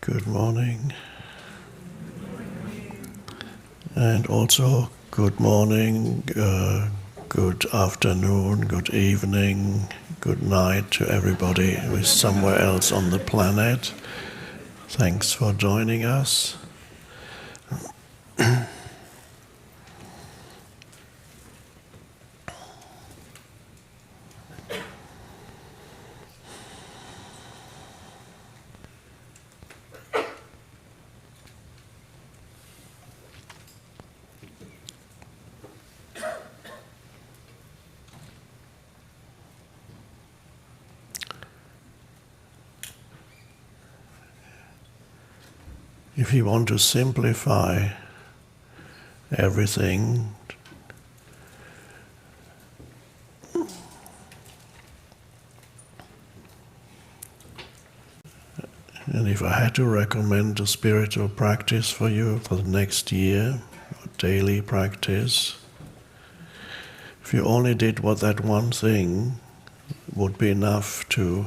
Good morning. And also good morning, good afternoon, good evening, good night to everybody who is somewhere else on the planet. Thanks for joining us. If you want to simplify everything, and if I had to recommend a spiritual practice for you for the next year, a daily practice, if you only did what that one thing would be enough to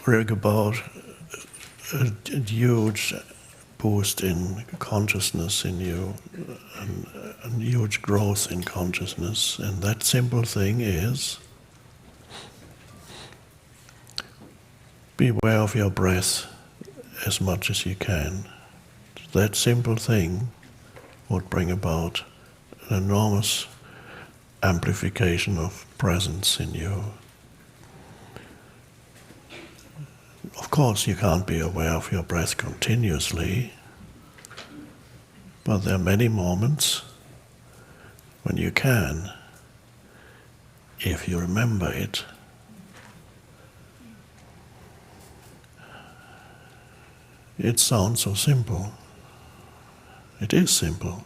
bring about a huge boost in consciousness in you, and a huge growth in consciousness. And that simple thing is be aware of your breath as much as you can. That simple thing would bring about an enormous amplification of presence in you. Of course, you can't be aware of your breath continuously, but there are many moments when you can, if you remember it. It sounds so simple. It is simple.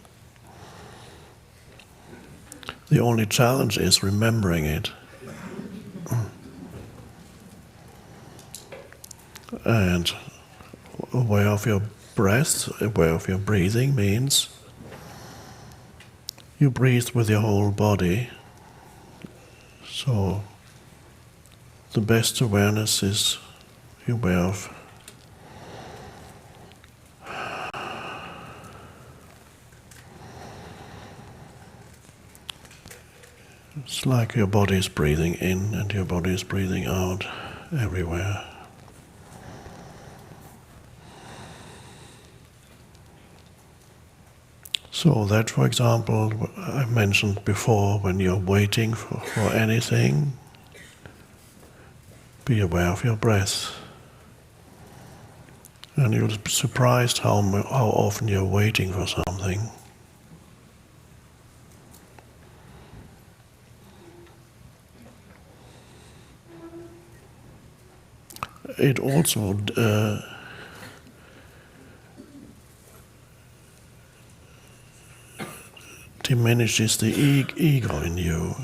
The only challenge is remembering it. And aware of your breath, aware of your breathing means you breathe with your whole body. So the best awareness is you're aware of it's like your body is breathing in and your body is breathing out everywhere. So that, for example, I mentioned before, when you're waiting for anything, be aware of your breath. And you'll be surprised how often you're waiting for something. It also diminishes the ego in you,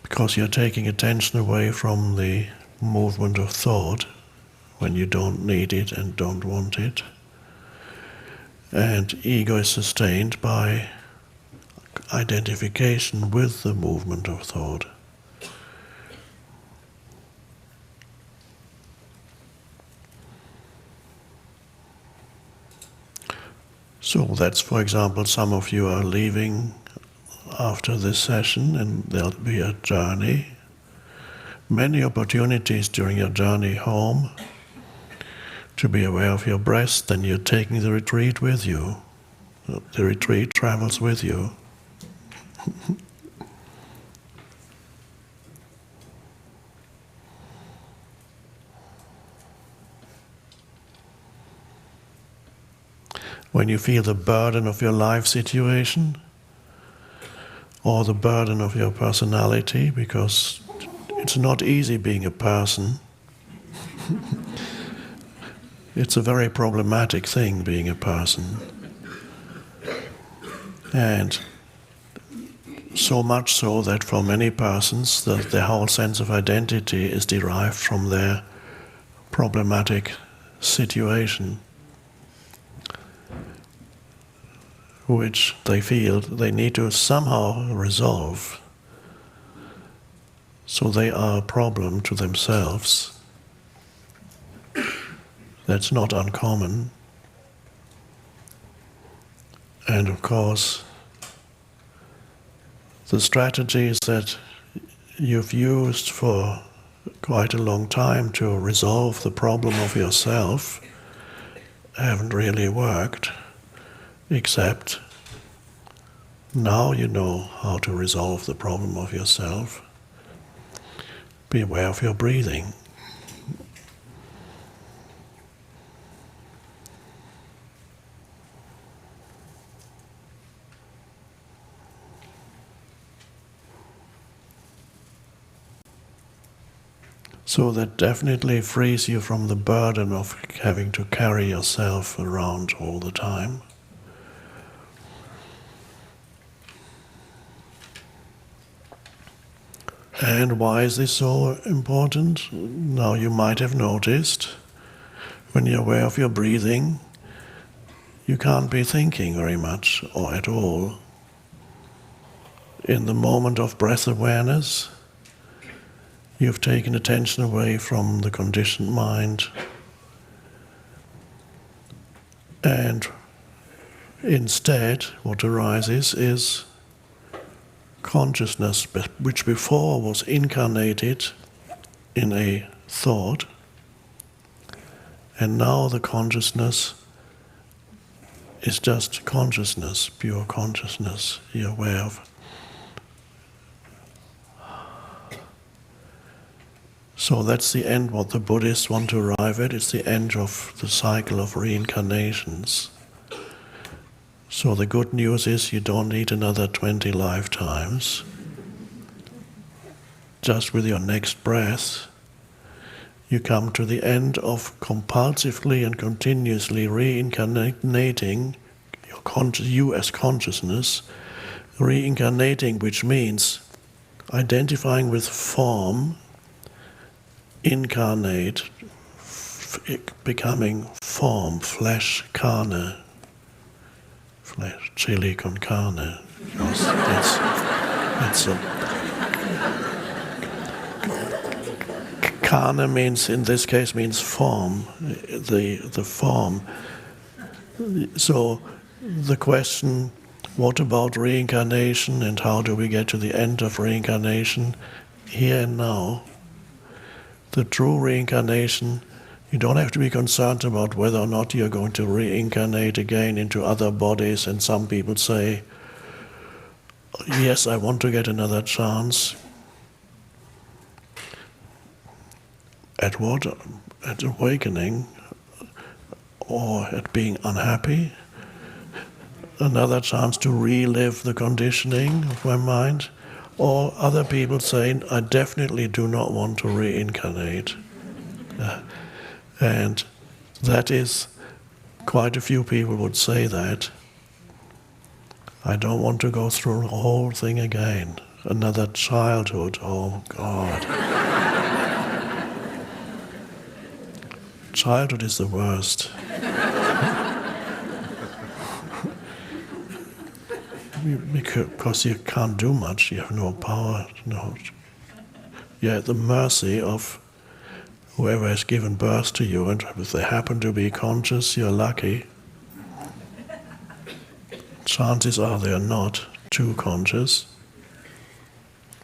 because you're taking attention away from the movement of thought when you don't need it and don't want it. And ego is sustained by identification with the movement of thought. So that's, for example, some of you are leaving after this session and there'll be a journey. Many opportunities during your journey home to be aware of your breath, then you're taking the retreat with you. The retreat travels with you. When you feel the burden of your life situation, or the burden of your personality, because it's not easy being a person. It's a very problematic thing, being a person. And so much so that for many persons, their whole sense of identity is derived from their problematic situation, which they feel they need to somehow resolve. So they are a problem to themselves. That's not uncommon. And of course, the strategies that you've used for quite a long time to resolve the problem of yourself haven't really worked, except now you know how to resolve the problem of yourself. Be aware of your breathing. So that definitely frees you from the burden of having to carry yourself around all the time. And why is this so important? Now you might have noticed, when you're aware of your breathing, you can't be thinking very much or at all. In the moment of breath awareness, you've taken attention away from the conditioned mind, and instead what arises is consciousness, which before was incarnated in a thought, and now the consciousness is just consciousness, pure consciousness you're aware of. So that's the end, what the Buddhists want to arrive at. It's the end of the cycle of reincarnations. So the good news is you don't need another 20 lifetimes. Just with your next breath, you come to the end of compulsively and continuously reincarnating you as consciousness, reincarnating, which means identifying with form, incarnate, becoming form, flesh, carne, flesh, chili con carne. That's carne means, in this case, means form, the form. So the question, what about reincarnation and how do we get to the end of reincarnation? Here and now. The true reincarnation, you don't have to be concerned about whether or not you're going to reincarnate again into other bodies, and some people say, yes, I want to get another chance. At what? At awakening, or at being unhappy? Another chance to relive the conditioning of my mind? Or other people saying, I definitely do not want to reincarnate. And that is, quite a few people would say that. I don't want to go through the whole thing again. Another childhood, oh God. Childhood is the worst. Because you can't do much, you have no power, you're at the mercy of whoever has given birth to you, and if they happen to be conscious, you're lucky. Chances are they are not too conscious.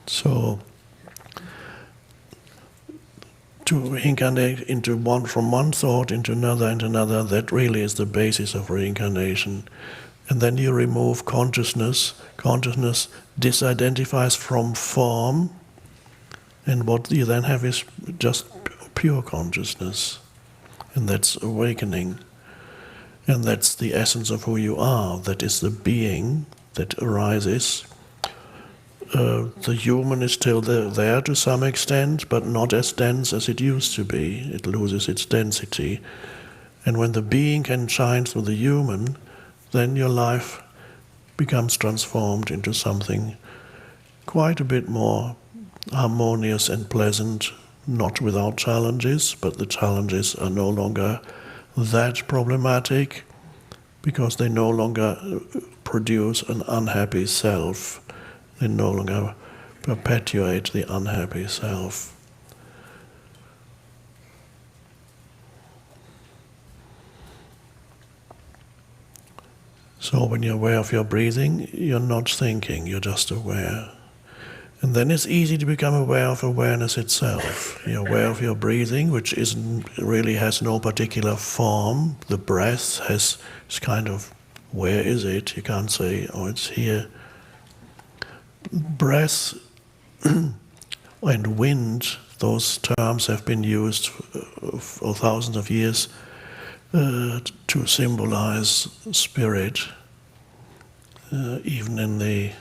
So, to reincarnate into from one thought into another and another, that really is the basis of reincarnation. And then you remove consciousness. Consciousness disidentifies from form, and what you then have is just pure consciousness. And that's awakening. And that's the essence of who you are. That is the being that arises. The human is still there to some extent, but not as dense as it used to be. It loses its density. And when the being can shine through the human, then your life becomes transformed into something quite a bit more harmonious and pleasant, not without challenges, but the challenges are no longer that problematic because they no longer produce an unhappy self. They no longer perpetuate the unhappy self. So when you're aware of your breathing, you're not thinking, you're just aware. And then it's easy to become aware of awareness itself. You're aware of your breathing, which really has no particular form. The breath is kind of, where is it? You can't say, oh, it's here. Breath and wind, those terms have been used for thousands of years to symbolize spirit. Even in the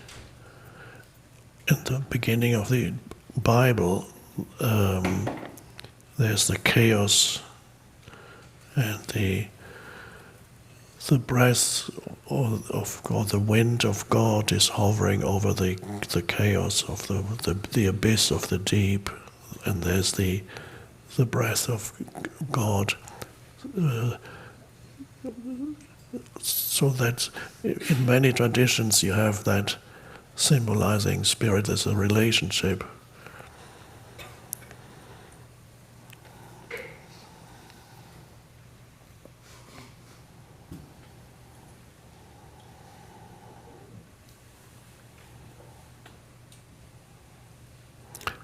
beginning of the Bible, there's the chaos, and the breath or the wind of God is hovering over the chaos of the abyss of the deep, and there's the breath of God. So that in many traditions you have that symbolizing spirit as a relationship.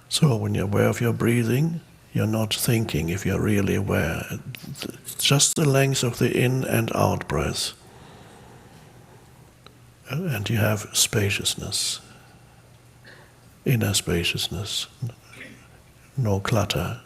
So when you're aware of your breathing, you're not thinking if you're really aware. It's just the length of the in and out breath. And you have spaciousness, inner spaciousness, no clutter.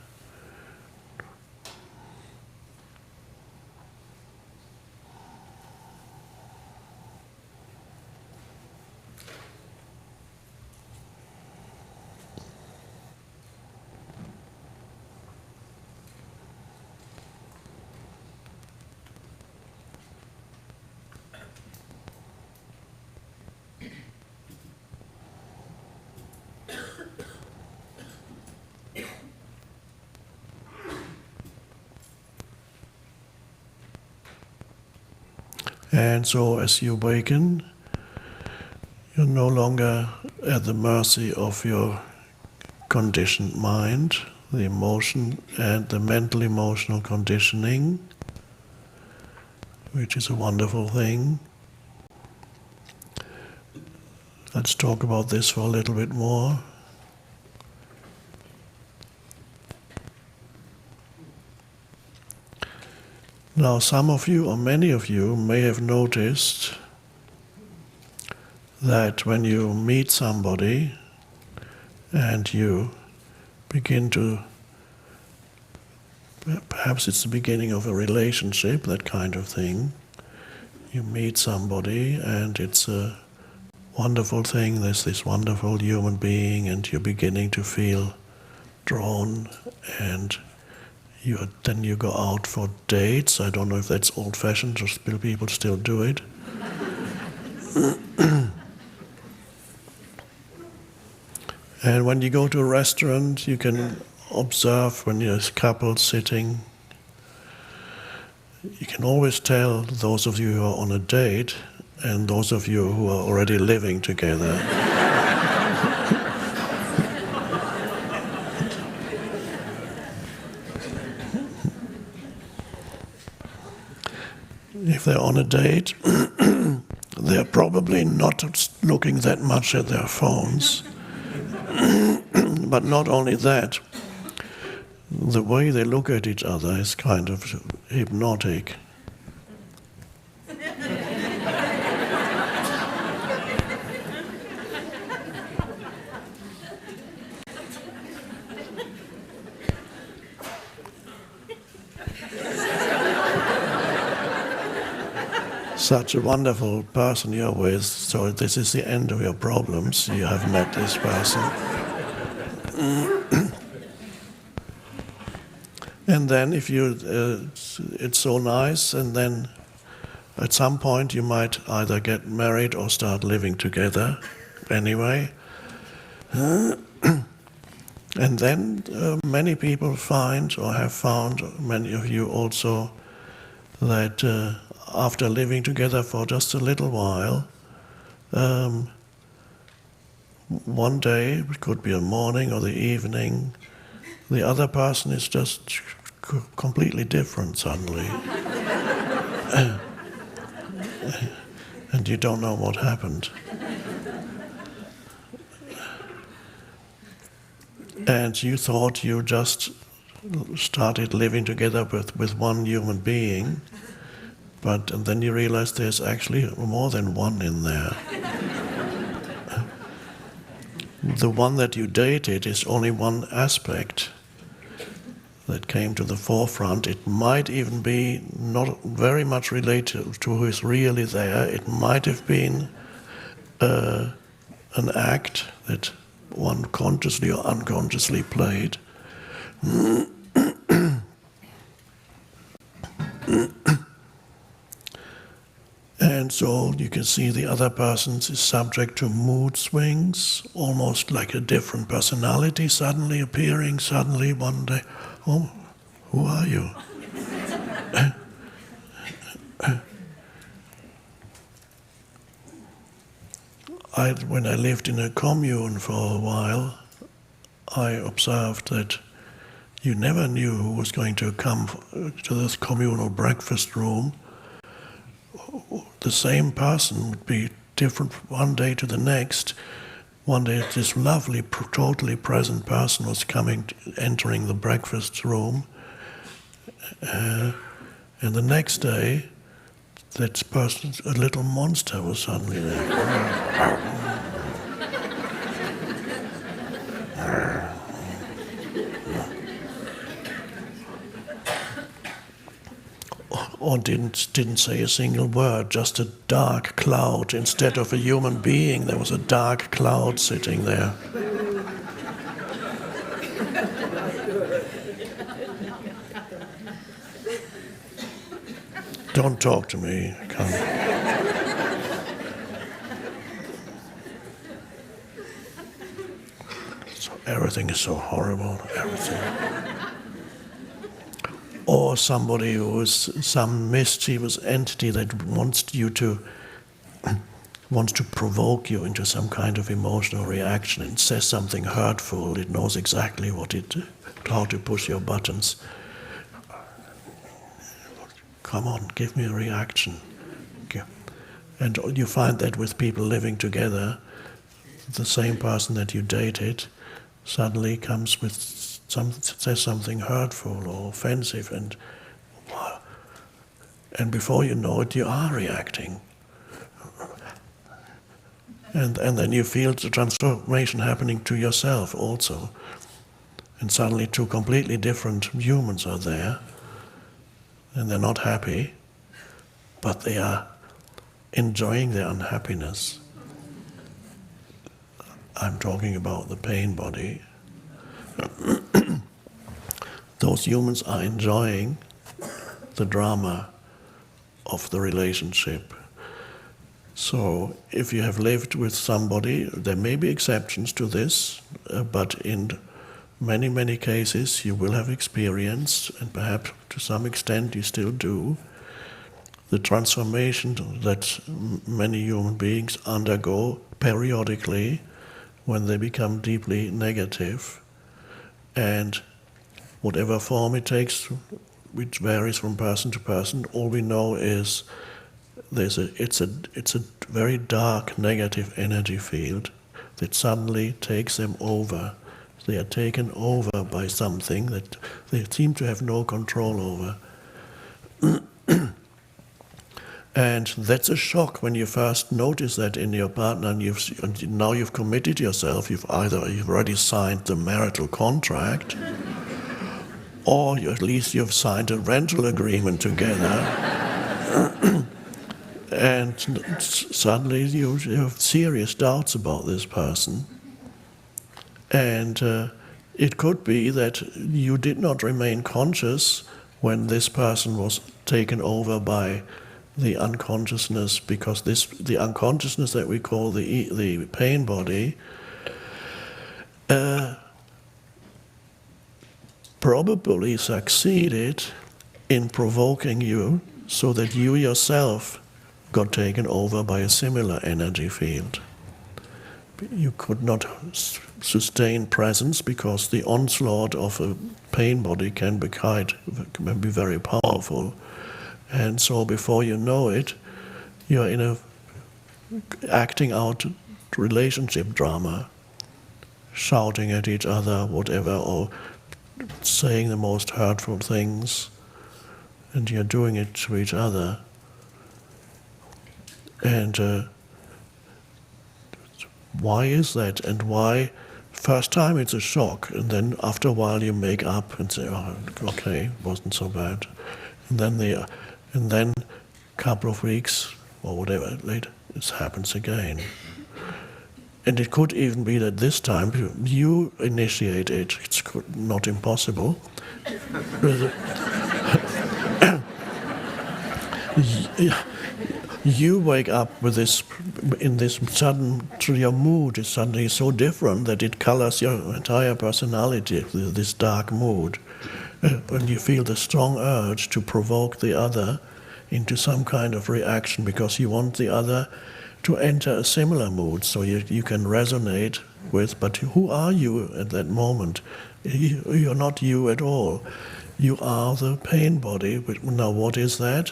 And so as you awaken, you're no longer at the mercy of your conditioned mind, the emotion and the mental emotional conditioning, which is a wonderful thing. Let's talk about this for a little bit more. Now, some of you, or many of you, may have noticed that when you meet somebody and you begin to, perhaps it's the beginning of a relationship, that kind of thing. You meet somebody and it's a wonderful thing, there's this wonderful human being, and you're beginning to feel drawn, and then you go out for dates. I don't know if that's old-fashioned, or people still do it. And when you go to a restaurant, you can observe when there's couples sitting. You can always tell those of you who are on a date and those of you who are already living together. If they're on a date, they're probably not looking that much at their phones. But not only that, the way they look at each other is kind of hypnotic. Such a wonderful person you're with, so this is the end of your problems. You have met this person. And then if it's so nice, and then at some point you might either get married or start living together anyway. And then many people find, or have found, many of you also, that after living together for just a little while, one day, it could be a morning or the evening, the other person is just completely different suddenly. And you don't know what happened. And you thought you just started living together with one human being, and then you realize there's actually more than one in there. The one that you dated is only one aspect that came to the forefront. It might even be not very much related to who is really there. It might have been an act that one consciously or unconsciously played. And so you can see the other person is subject to mood swings, almost like a different personality suddenly appearing, suddenly one day, oh, who are you? When I lived in a commune for a while, I observed that you never knew who was going to come to this communal breakfast room. The same person would be different one day to the next. One day this lovely, totally present person was entering the breakfast room. And the next day, that person, a little monster was suddenly there. Or didn't say a single word, just a dark cloud. Instead of a human being, there was a dark cloud sitting there. Don't talk to me, come. So everything is so horrible, everything. Or somebody who is some mischievous entity that wants to provoke you into some kind of emotional reaction and says something hurtful. It knows exactly how to push your buttons. Come on, give me a reaction. Okay. And you find that with people living together, the same person that you dated suddenly comes with says something hurtful or offensive, and before you know it, you are reacting. And then you feel the transformation happening to yourself also. And suddenly two completely different humans are there, and they're not happy, but they are enjoying their unhappiness. I'm talking about the pain body. Those humans are enjoying the drama of the relationship. So if you have lived with somebody, there may be exceptions to this, but in many, many cases you will have experienced, and perhaps to some extent you still do, the transformation that many human beings undergo periodically when they become deeply negative. And whatever form it takes, which varies from person to person, all we know is it's a very dark negative energy field that suddenly takes them over. They are taken over by something that they seem to have no control over. And that's a shock when you first notice that in your partner, and now you've committed yourself. You've already signed the marital contract, or at least you've signed a rental agreement together, and suddenly you have serious doubts about this person. And it could be that you did not remain conscious when this person was taken over by the unconsciousness, because the unconsciousness that we call the pain body probably succeeded in provoking you so that you yourself got taken over by a similar energy field. you could not sustain presence because the onslaught of a pain body can be very powerful. And so before you know it, you're acting out relationship drama, shouting at each other, whatever, or saying the most hurtful things, and you're doing it to each other. And why is that? And why? First time it's a shock, and then after a while you make up and say, "Oh, okay, it wasn't so bad." And then a couple of weeks or whatever later, it happens again. And it could even be that this time you initiate it. It's not impossible. You wake up with this, in this sudden, your mood is suddenly so different that it colors your entire personality, this dark mood. When you feel the strong urge to provoke the other into some kind of reaction because you want the other to enter a similar mood so you can resonate with, but who are you at that moment? You're not you at all. You are the pain body. Now what is that?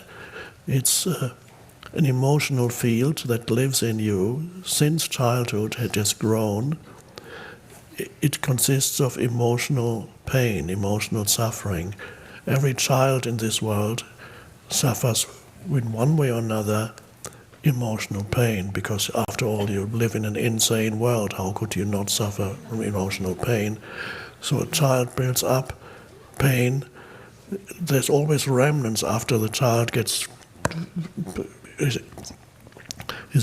It's an emotional field that lives in you since childhood. It has grown. It consists of emotional pain, emotional suffering. Every child in this world suffers in one way or another emotional pain, because after all you live in an insane world. How could you not suffer from emotional pain? So a child builds up pain. There's always remnants after the child is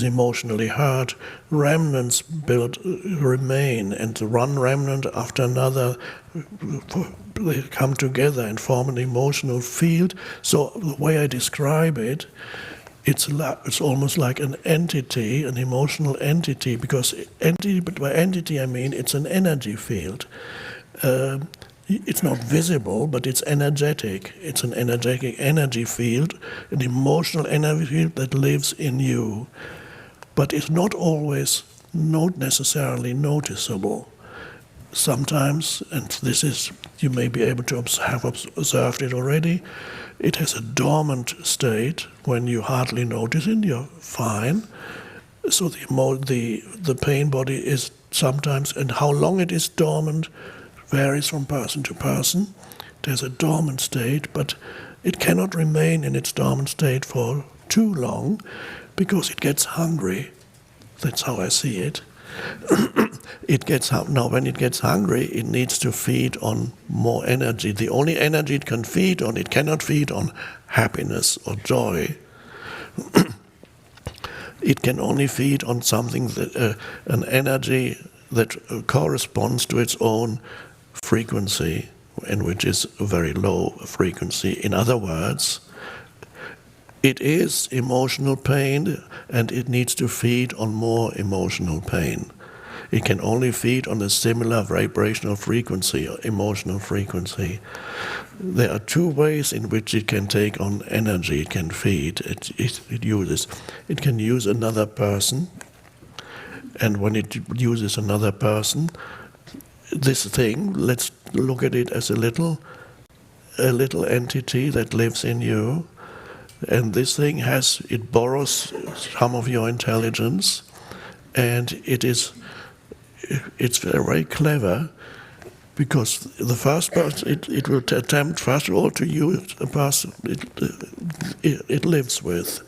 emotionally hurt. Remnants remain, and one remnant after another, they come together and form an emotional field. So the way I describe it, it's almost like an entity, an emotional entity, because but by entity I mean it's an energy field. It's not visible, but it's energetic. It's an energetic energy field, an emotional energy field that lives in you. But it's not always necessarily noticeable. Sometimes, and this is, you may be able to have observed it already, it has a dormant state when you hardly notice it, you're fine. So the pain body is sometimes, and how long it is dormant varies from person to person. It has a dormant state, but it cannot remain in its dormant state for too long because it gets hungry. That's how I see it. Now when it gets hungry, it needs to feed on more energy. The only energy it can feed on, it cannot feed on happiness or joy. It can only feed on something that an energy that corresponds to its own frequency, and which is a very low frequency. In other words, it is emotional pain, and it needs to feed on more emotional pain. It can only feed on a similar vibrational frequency or emotional frequency. There are two ways in which it can take on energy. It can feed. It can use another person, and when it uses another person, this thing, let's look at it as a little entity that lives in you, and this thing it borrows some of your intelligence, and it's very clever, because the first person it will attempt first of all to use the person it lives with,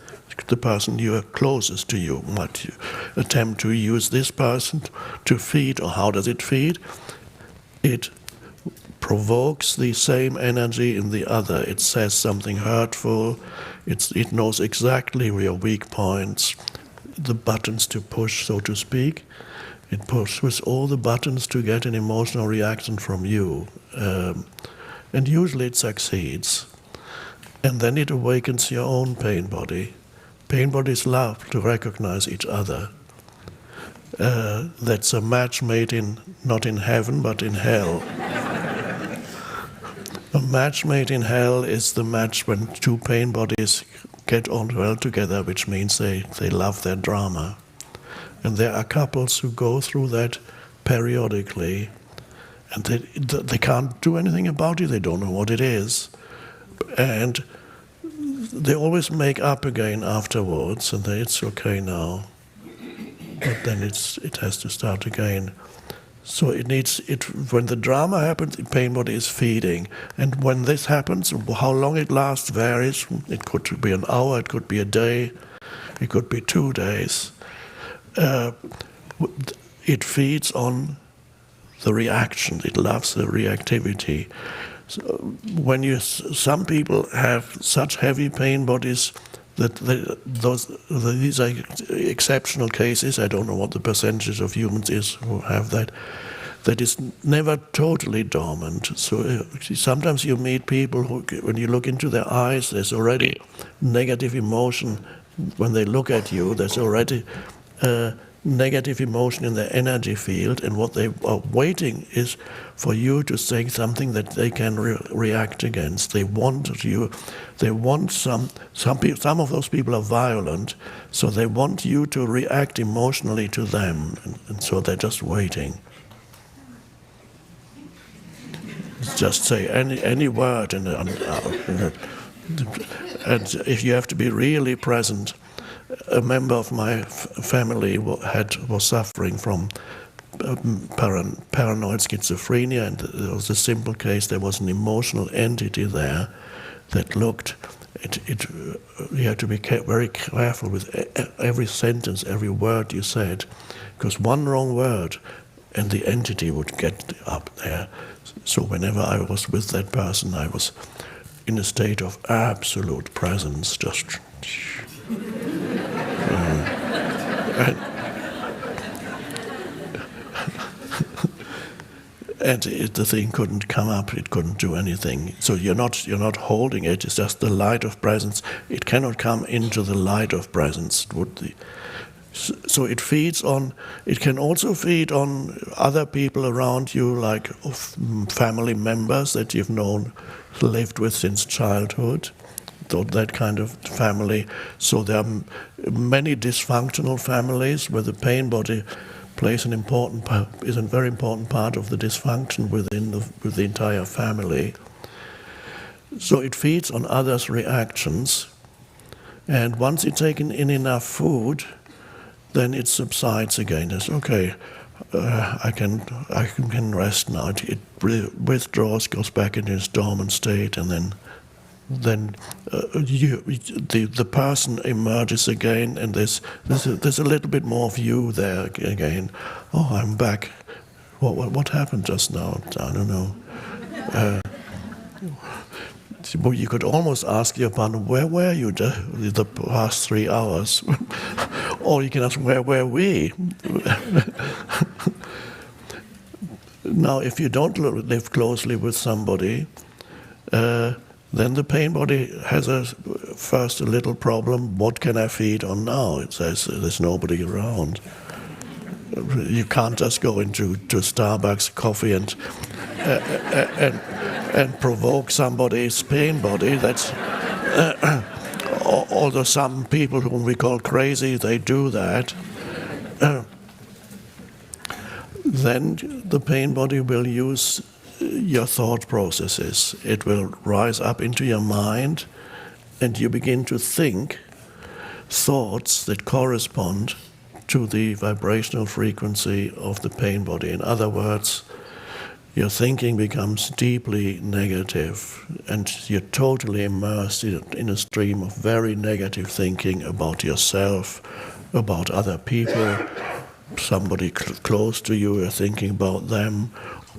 the person you are closest to you. Might you attempt to use this person to feed, or how does it feed? It provokes the same energy in the other. It says something hurtful. It knows exactly your weak points, the buttons to push, so to speak. It pushes all the buttons to get an emotional reaction from you. And usually it succeeds. And then it awakens your own pain body. Pain bodies love to recognize each other. That's a match made not in heaven, but in hell. A match made in hell is the match when two pain bodies get on well together, which means they love their drama. And there are couples who go through that periodically, and they can't do anything about it, they don't know what it is. And they always make up again afterwards, and it's okay now. But then it has to start again. So when the drama happens, the pain body is feeding. And when this happens, how long it lasts varies. It could be an hour, it could be a day, it could be 2 days. It feeds on the reaction. It loves the reactivity. So some people have such heavy pain bodies that these are exceptional cases. I don't know what the percentage of humans is who have that. That is never totally dormant. So sometimes you meet people who, when you look into their eyes, there's already negative emotion. When they look at you, there's already negative emotion in their energy field, and what they are waiting is for you to say something that they can react against. They want you. They want some of those people are violent, so they want you to react emotionally to them, and so they're just waiting. Just say any word, and if you have to be really present. A member of my family was suffering from paranoid schizophrenia, and it was a simple case. There was an emotional entity there that looked. You had to be very careful with every sentence, every word you said, because one wrong word, and the entity would get up there. So whenever I was with that person, I was in a state of absolute presence, just. And the thing couldn't come up, it couldn't do anything. So you're not holding it, it's just the light of presence. It cannot come into the light of presence. So it can also feed on other people around you, like family members that you've lived with since childhood. That kind of family. So there are many dysfunctional families where the pain body plays is a very important part of the dysfunction within the entire family. So it feeds on others' reactions, and once it's taken in enough food, then it subsides again. It's okay. I can rest now. It withdraws, goes back into its dormant state, and then the person emerges again, and there's a little bit more of you there again. Oh, I'm back. What happened just now? I don't know. Well, you could almost ask your partner, where were you the past 3 hours? Or you can ask, where were we? Now, if you don't live closely with somebody, then the pain body has first a little problem. What can I feed on now? It says there's nobody around. You can't just go into Starbucks coffee and provoke somebody's pain body. That's although some people whom we call crazy, they do that. Then the pain body will use your thought processes. It will rise up into your mind, and you begin to think thoughts that correspond to the vibrational frequency of the pain body. In other words, your thinking becomes deeply negative, and you're totally immersed in a stream of very negative thinking about yourself, about other people, somebody close to you, you're thinking about them.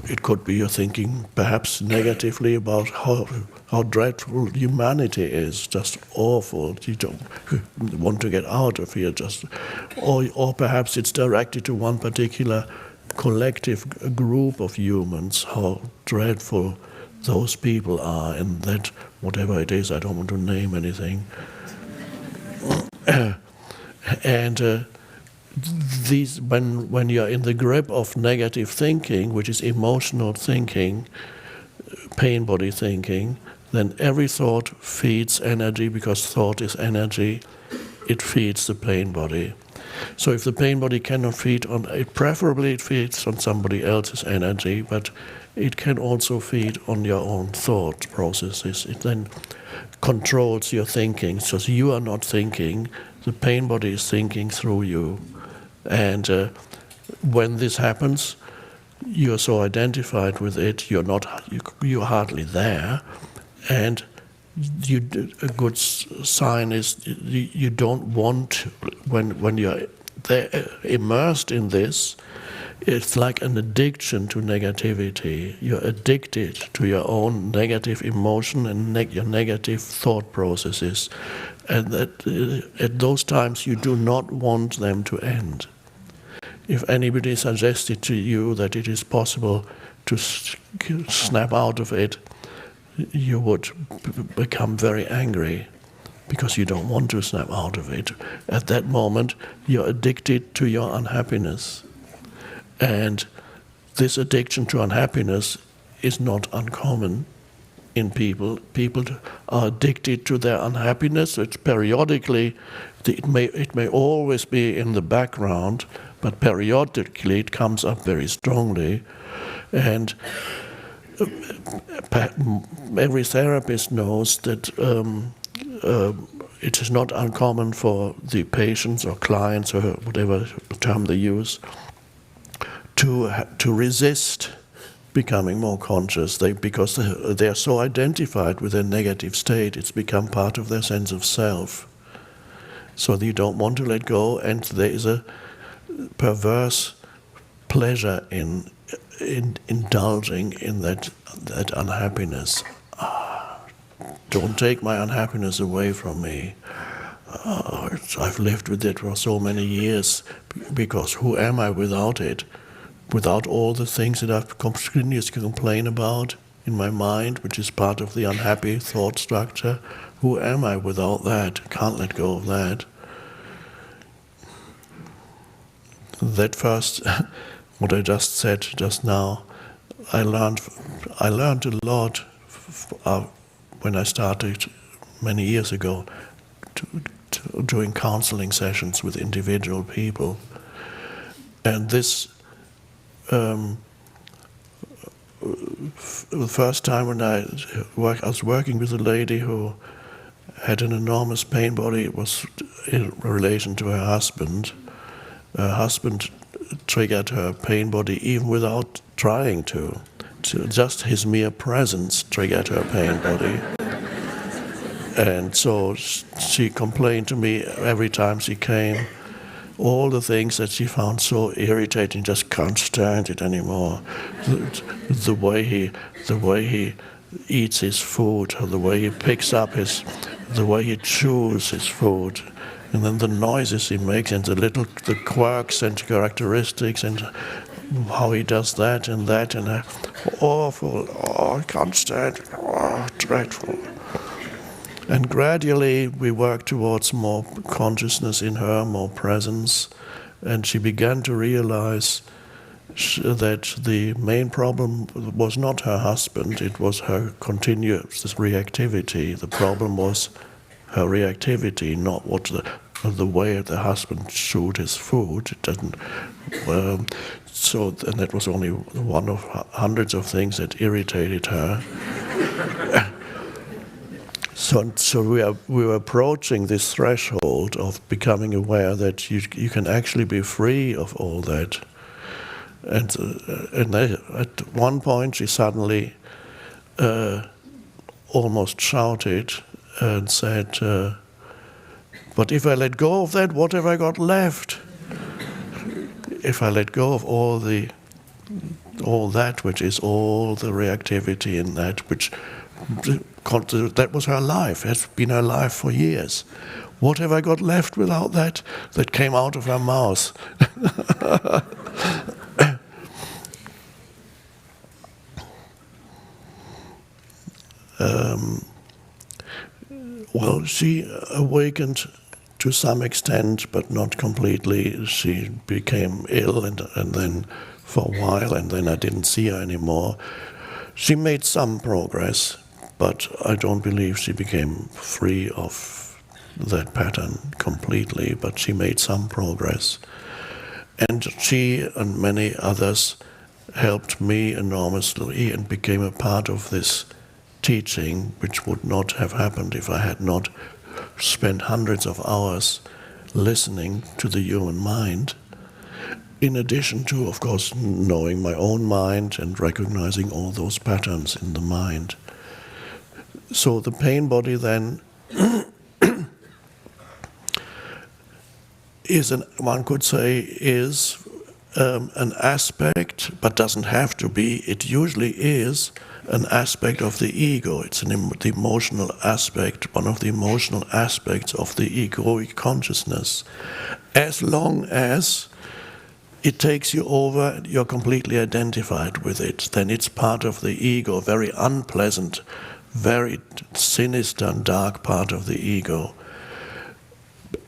It could be you're thinking perhaps negatively about how dreadful humanity is, just awful. You don't want to get out of here, or perhaps it's directed to one particular collective group of humans, how dreadful those people are, and that whatever it is, I don't want to name anything. And these, when you're in the grip of negative thinking, which is emotional thinking, pain body thinking, then every thought feeds energy, because thought is energy. It feeds the pain body. So if the pain body cannot feed on it, preferably it feeds on somebody else's energy, but it can also feed on your own thought processes. It then controls your thinking, so you are not thinking, the pain body is thinking through you. And when this happens, you're so identified with it, you're hardly there. And a good sign is you don't want, when you're there, immersed in this, it's like an addiction to negativity. You're addicted to your own negative emotion and your negative thought processes. And that, at those times you do not want them to end. If anybody suggested to you that it is possible to snap out of it, you would become very angry because you don't want to snap out of it. At that moment, you're addicted to your unhappiness. And this addiction to unhappiness is not uncommon in people. People are addicted to their unhappiness. It's periodically, it may always be in the background, but periodically it comes up very strongly. And every therapist knows that it is not uncommon for the patients or clients, or whatever term they use, to resist becoming more conscious, because they are so identified with their negative state. It's become part of their sense of self. So they don't want to let go, and there is a perverse pleasure in indulging in that unhappiness. Don't take my unhappiness away from me. I've lived with it for so many years, because who am I without it? Without all the things that I've continuously complained about in my mind, which is part of the unhappy thought structure. Who am I without that? Can't let go of that. That first, what I just said just now, I learned a lot when I started many years ago doing counseling sessions with individual people. And this, the first time when I was working with a lady who had an enormous pain body, it was in relation to her husband. Her husband triggered her pain body even without trying to. Just his mere presence triggered her pain body. And so she complained to me every time she came, all the things that she found so irritating, just can't stand it anymore. The way he eats his food, or the way he picks up the way he chews his food, and then the noises he makes, and the quirks and characteristics, and how he does that, and awful, I can't stand it, dreadful. And gradually we worked towards more consciousness in her, more presence, and she began to realize that the main problem was not her husband, it was her continuous reactivity. The problem was her reactivity, not what the way the husband chewed his food. It doesn't. And that was only one of hundreds of things that irritated her. So we were approaching this threshold of becoming aware that you can actually be free of all that. And at one point she suddenly almost shouted and said, but if I let go of that, what have I got left? If I let go of all that which is all the reactivity in that, which that was her life, has been her life for years. What have I got left without that came out of her mouth? Well, she awakened to some extent, but not completely. She became ill, and then for a while, and then I didn't see her anymore. She made some progress, but I don't believe she became free of that pattern completely, but she made some progress. And she and many others helped me enormously and became a part of this teaching, which would not have happened if I had not spent hundreds of hours listening to the human mind, in addition to, of course, knowing my own mind and recognizing all those patterns in the mind. So the pain body then one could say, is an aspect, but doesn't have to be. It usually is an aspect of the ego. It's the emotional aspect, one of the emotional aspects of the egoic consciousness. As long as it takes you over, you're completely identified with it, then it's part of the ego, very unpleasant, very sinister and dark part of the ego.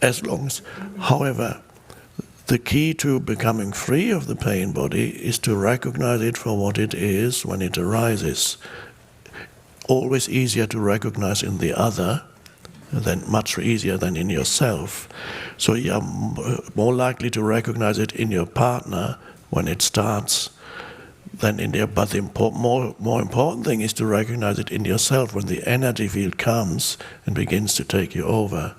As long as, however, the key to becoming free of the pain body is to recognize it for what it is when it arises. Always easier to recognize in the other, much easier than in yourself. So you're more likely to recognize it in your partner when it starts than in there. But the more important thing is to recognize it in yourself when the energy field comes and begins to take you over.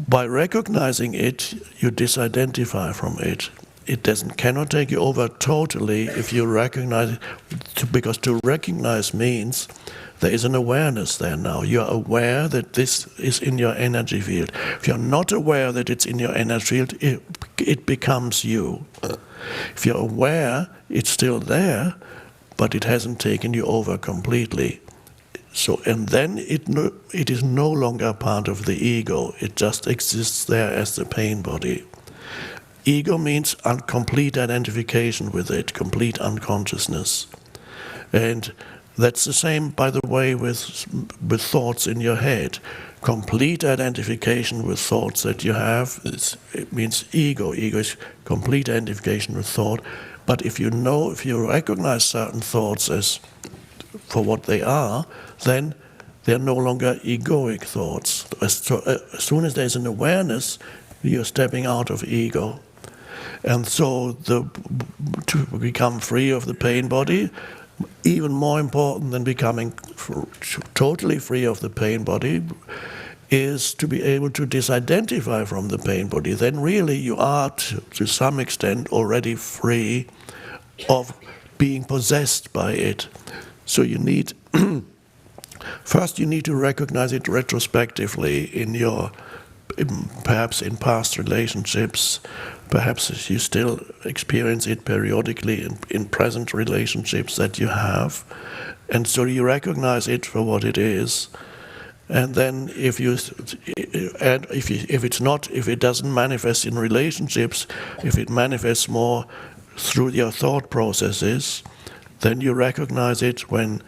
By recognizing it, you disidentify from it. It cannot take you over totally if you recognize it, because to recognize means there is an awareness there now. You're aware that this is in your energy field. If you're not aware that it's in your energy field, it becomes you. If you're aware, it's still there, but it hasn't taken you over completely. So, and then it is no longer part of the ego. It just exists there as the pain body. Ego means complete identification with it, complete unconsciousness. And that's the same, by the way, with thoughts in your head. Complete identification with thoughts that you have, it means ego. Ego is complete identification with thought. But if you recognize certain thoughts as for what they are, then they're no longer egoic thoughts. As soon as there's an awareness, you're stepping out of ego. And so to become free of the pain body, even more important than becoming totally free of the pain body, is to be able to disidentify from the pain body. Then really you are, to some extent, already free of being possessed by it. So you need, first you need to recognize it retrospectively perhaps in past relationships, perhaps you still experience it periodically in present relationships that you have. And so you recognize it for what it is. And then if it doesn't manifest in relationships, if it manifests more through your thought processes, then you recognize it when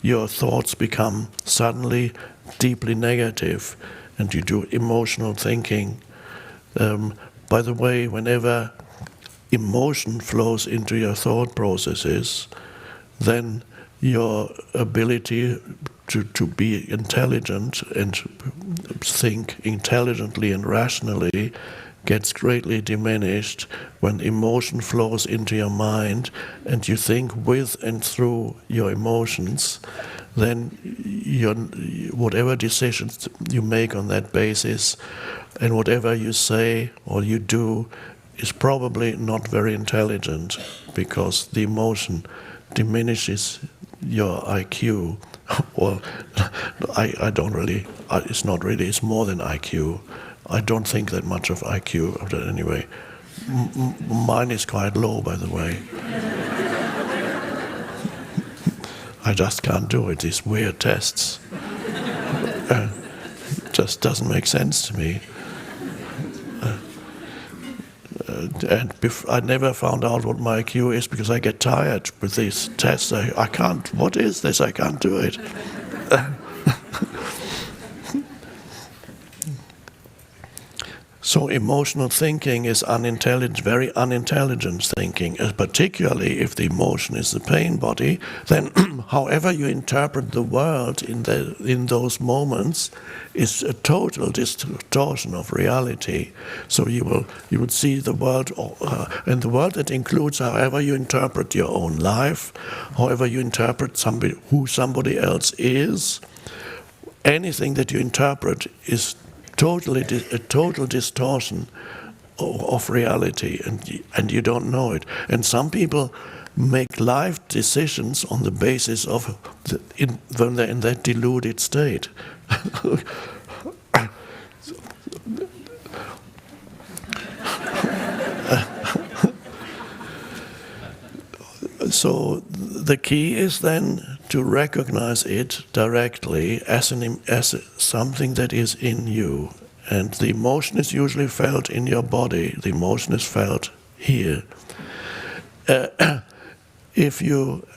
your thoughts become suddenly deeply negative and you do emotional thinking. By the way, whenever emotion flows into your thought processes, then your ability to be intelligent and think intelligently and rationally gets greatly diminished. When emotion flows into your mind and you think with and through your emotions, then whatever decisions you make on that basis and whatever you say or you do is probably not very intelligent, because the emotion diminishes your IQ. Well, I don't really, it's not really, it's more than IQ. I don't think that much of IQ, but anyway. Mine is quite low, by the way. I just can't do it, these weird tests. Just doesn't make sense to me. And I never found out what my IQ is because I get tired with these tests. I can't, what is this? I can't do it. So emotional thinking is unintelligent, very unintelligent thinking, particularly if the emotion is the pain body. Then however you interpret the world in those moments is a total distortion of reality. So you would see the world, and the world that includes however you interpret your own life, however you interpret who somebody else is. Anything that you interpret is a total distortion of reality, and you don't know it. And some people make life decisions on the basis of when they're in that deluded state. So the key is then to recognize it directly as something that is in you. And the emotion is usually felt in your body. The emotion is felt here. If you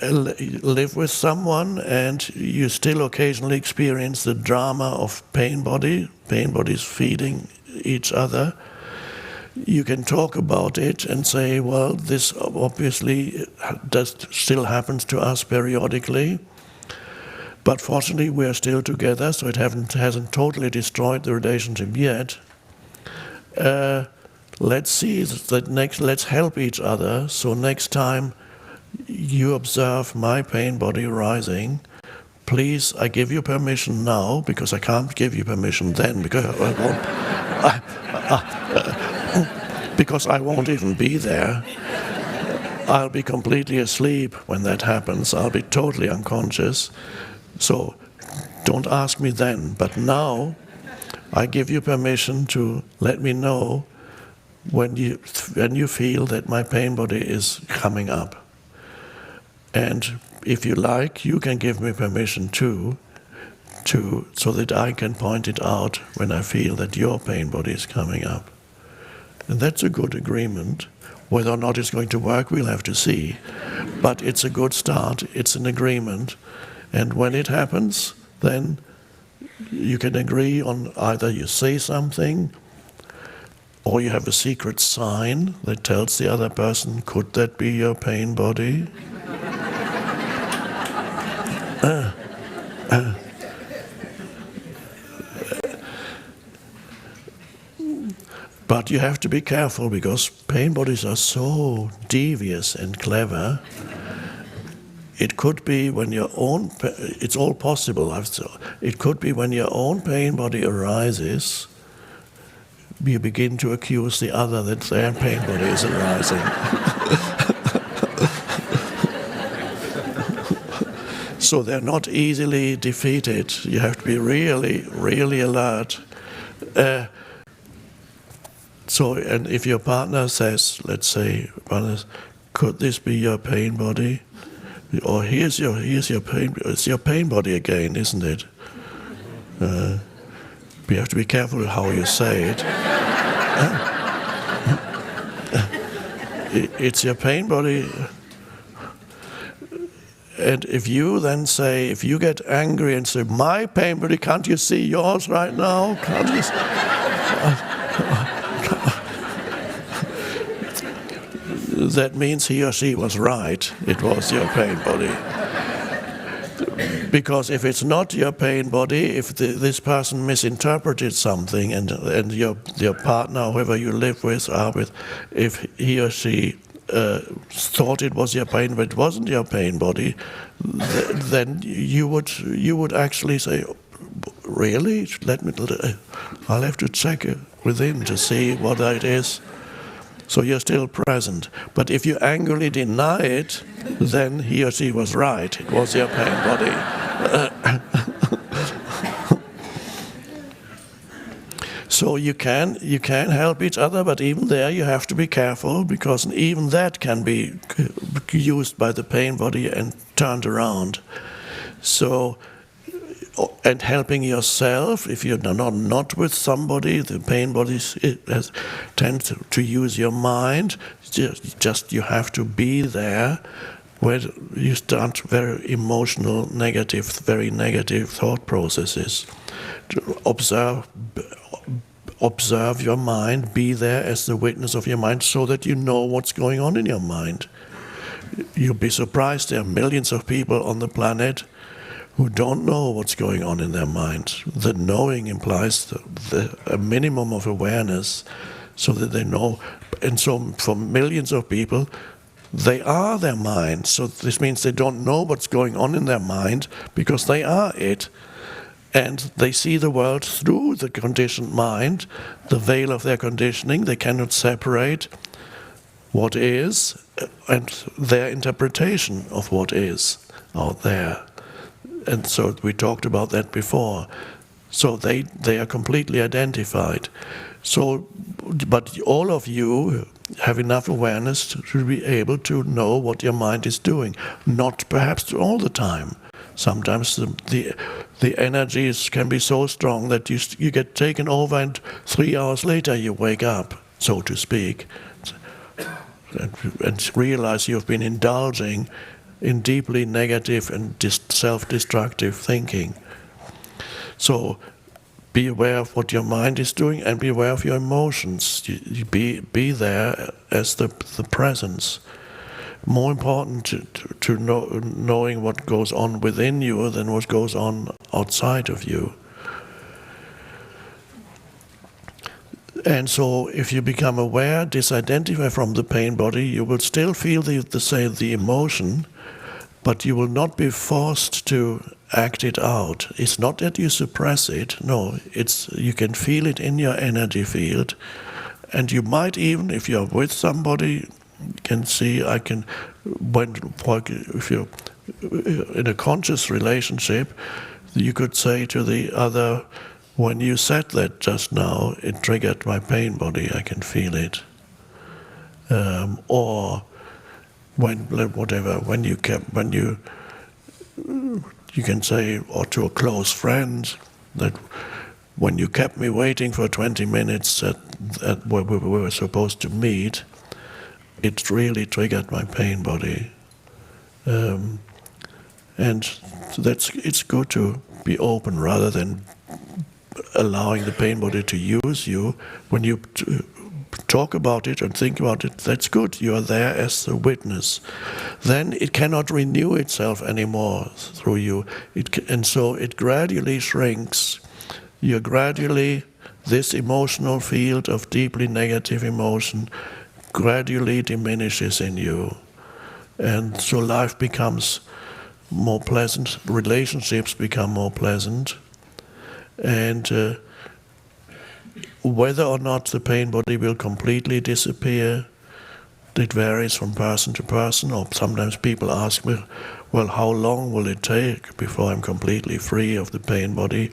live with someone and you still occasionally experience the drama of pain bodies feeding each other, you can talk about it and say, well, this obviously still happens to us periodically, but fortunately we are still together, so it hasn't totally destroyed the relationship yet. Let's see that let's help each other, so next time you observe my pain body rising, please, I give you permission now, because I can't give you permission then, because I won't even be there. I'll be completely asleep when that happens. I'll be totally unconscious. So don't ask me then. But now I give you permission to let me know when you feel that my pain body is coming up. And if you like, you can give me permission too, so that I can point it out when I feel that your pain body is coming up. And that's a good agreement. Whether or not it's going to work, we'll have to see. But it's a good start. It's an agreement. And when it happens, then you can agree on either you say something, or you have a secret sign that tells the other person, could that be your pain body? But you have to be careful, because pain bodies are so devious and clever. It could be when your own, it's all possible. It could be when your own pain body arises, you begin to accuse the other that their pain body is arising. So they're not easily defeated. You have to be really, really alert. And if your partner says, let's say, could this be your pain body? Or here's your pain. It's your pain body again, isn't it? You have to be careful how you say it. It's your pain body. And if you then say, if you get angry and say, my pain body, can't you see yours right now? Can't you that means he or she was right. It was your pain body. Because if it's not your pain body, if this person misinterpreted something, and your partner, whoever you live with, are with, if he or she thought it was your pain, but it wasn't your pain body, then you would actually say, really? I'll have to check it with him to see what it is. So you're still present. But if you angrily deny it, then he or she was right. It was your pain body. So you can help each other, but even there you have to be careful, because even that can be used by the pain body and turned around. So, and helping yourself, if you're not with somebody, the pain body tends to use your mind. Just you have to be there where you start very emotional, very negative thought processes. To observe observe your mind, be there as the witness of your mind so that you know what's going on in your mind. You'll be surprised there are millions of people on the planet who don't know what's going on in their mind. The knowing implies a minimum of awareness so that they know. And so for millions of people, they are their mind. So this means they don't know what's going on in their mind because they are it. And they see the world through the conditioned mind, the veil of their conditioning. They cannot separate what is and their interpretation of what is out there. And so we talked about that before. So they are completely identified. So, but all of you have enough awareness to be able to know what your mind is doing. Not perhaps all the time. Sometimes the energies can be so strong that you get taken over and 3 hours later you wake up, so to speak, and realize you've been indulging in deeply negative and self-destructive thinking. So be aware of what your mind is doing and be aware of your emotions. You be there as the presence. More important to knowing what goes on within you than what goes on outside of you. And so if you become aware, disidentify from the pain body, you will still feel the emotion, but you will not be forced to act it out. It's not that you suppress it, no, you can feel it in your energy field. And you might even, if you're with somebody, can see, if you're in a conscious relationship, you could say to the other, when you said that just now, it triggered my pain body, I can feel it. Or when you can say, or to a close friend, that when you kept me waiting for 20 minutes at where we were supposed to meet, it really triggered my pain body. And it's good to be open rather than allowing the pain body to use you. When you talk about it and think about it, that's good. You are there as the witness. Then it cannot renew itself anymore through you. And so it gradually shrinks. This emotional field of deeply negative emotion gradually diminishes in you. And so life becomes more pleasant, relationships become more pleasant, and whether or not the pain body will completely disappear, it varies from person to person, or sometimes people ask me, well, how long will it take before I'm completely free of the pain body?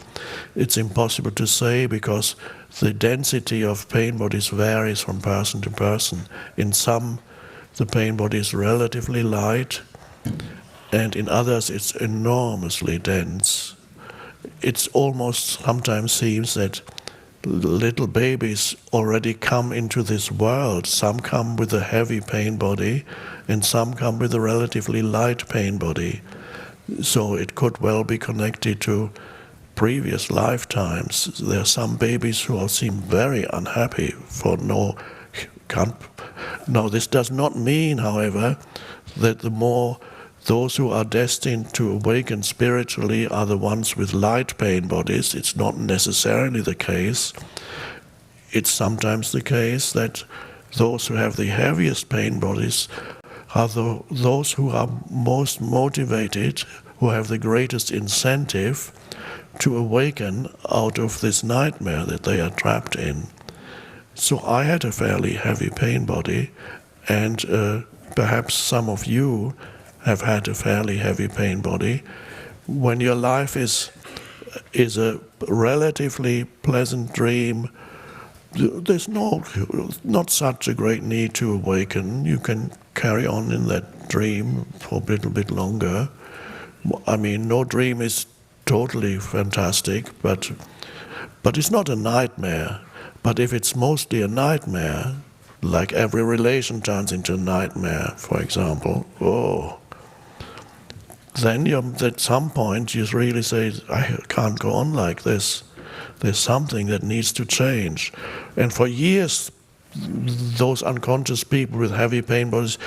It's impossible to say because the density of pain bodies varies from person to person. In some, the pain body is relatively light, and in others it's enormously dense. It's almost sometimes seems that little babies already come into this world. Some come with a heavy pain body, and some come with a relatively light pain body. So it could well be connected to previous lifetimes. There are some babies who seem very unhappy for no. Now, this does not mean, however, that those who are destined to awaken spiritually are the ones with light pain bodies. It's not necessarily the case. It's sometimes the case that those who have the heaviest pain bodies are those who are most motivated, who have the greatest incentive to awaken out of this nightmare that they are trapped in. So I had a fairly heavy pain body, and perhaps some of you have had a fairly heavy pain body. When your life is a relatively pleasant dream, there's not such a great need to awaken. You can carry on in that dream for a little bit longer. I mean, no dream is totally fantastic, but it's not a nightmare. But if it's mostly a nightmare, like every relation turns into a nightmare, for example, then at some point you really say, I can't go on like this. There's something that needs to change. And for years, those unconscious people with heavy pain bodies,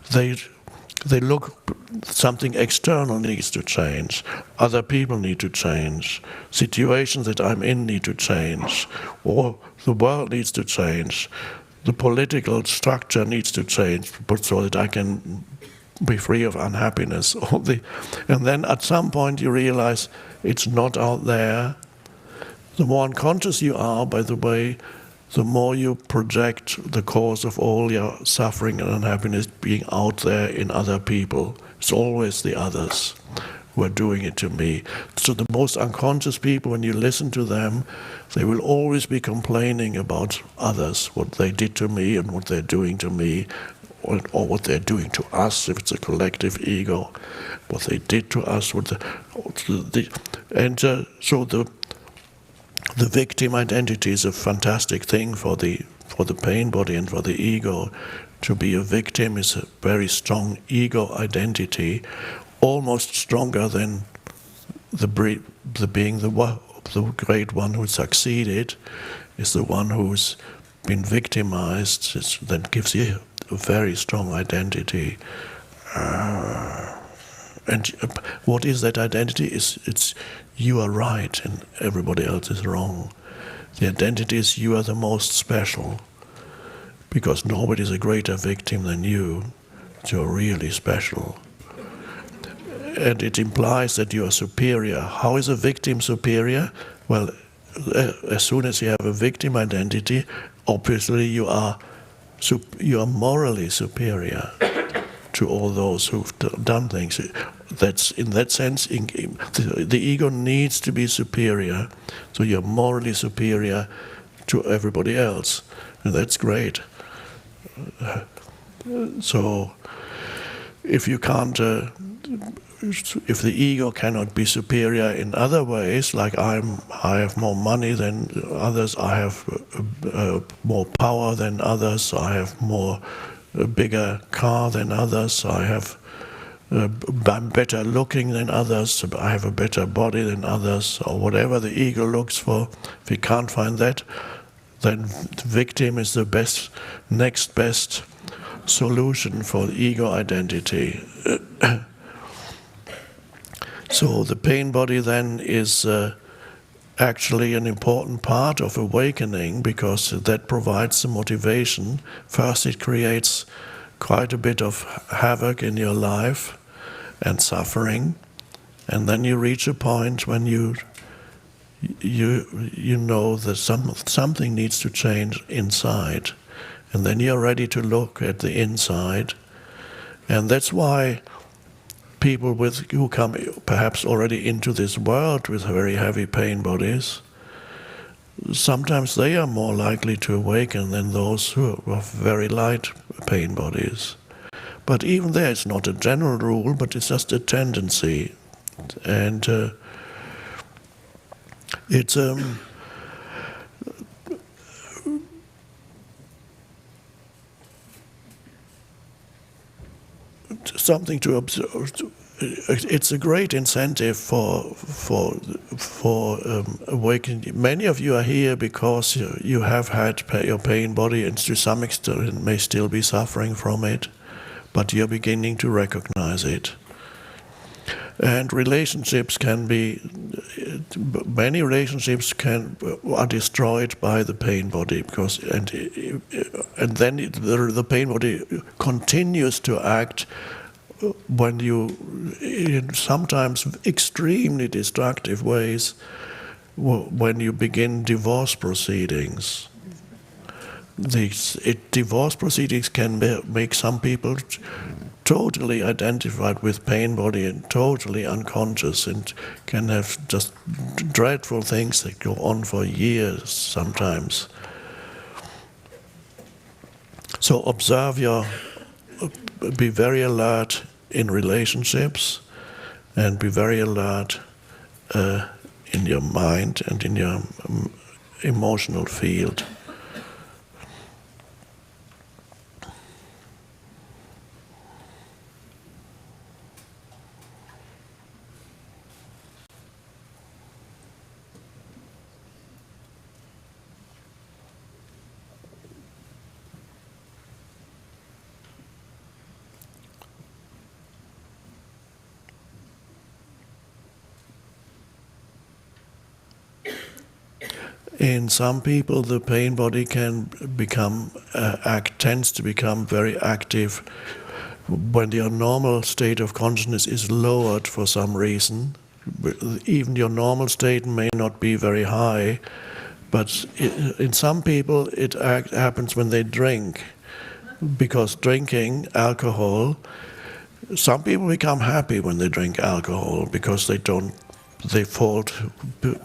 they look, something external needs to change. Other people need to change. Situations that I'm in need to change. Or the world needs to change. The political structure needs to change so that I can be free of unhappiness. And then at some point you realize it's not out there. The more unconscious you are, by the way, the more you project the cause of all your suffering and unhappiness being out there in other people. It's always the others who are doing it to me. So the most unconscious people, when you listen to them, they will always be complaining about others, what they did to me and what they're doing to me, or what they're doing to us, if it's a collective ego, what they did to us. So the victim identity is a fantastic thing for the pain body and for the ego. To be a victim is a very strong ego identity, almost stronger than being the great one who succeeded, is the one who's been victimized. That gives you a very strong identity. And what is that identity? It's you are right and everybody else is wrong. The identity is you are the most special, because nobody is a greater victim than you. You're really special. And it implies that you are superior. How is a victim superior? Well, as soon as you have a victim identity, obviously you are morally superior to all those who've done things. That's, in that sense, the ego needs to be superior, so you're morally superior to everybody else, and that's great. So, if you can't, if the ego cannot be superior in other ways, like I have more money than others, I have more power than others, I have a bigger car than others, I'm better looking than others, I have a better body than others, or whatever the ego looks for. If we can't find that, then the victim is the next best solution for the ego identity. So the pain body then is actually an important part of awakening, because that provides the motivation. First, it creates quite a bit of havoc in your life and suffering, and then you reach a point when you know that something needs to change inside, and then you're ready to look at the inside. And that's why people who come perhaps already into this world with very heavy pain bodies, sometimes they are more likely to awaken than those who have very light pain bodies. But even there, it's not a general rule, but it's just a tendency. And it's something to observe. It's a great incentive for awakening. Many of you are here because you have had your pain body, and to some extent may still be suffering from it, but you're beginning to recognize it. And relationships many relationships are destroyed by the pain body, and then the pain body continues to act when in sometimes extremely destructive ways, when you begin divorce proceedings. Divorce proceedings can make some people totally identified with pain body and totally unconscious, and can have just dreadful things that go on for years sometimes. So be very alert in relationships, and be very alert in your mind and in your emotional field. In some people, the pain body can become tends to become very active when your normal state of consciousness is lowered for some reason. Even your normal state may not be very high, but in some people it happens when they drink, because drinking alcohol, some people become happy when they drink alcohol because they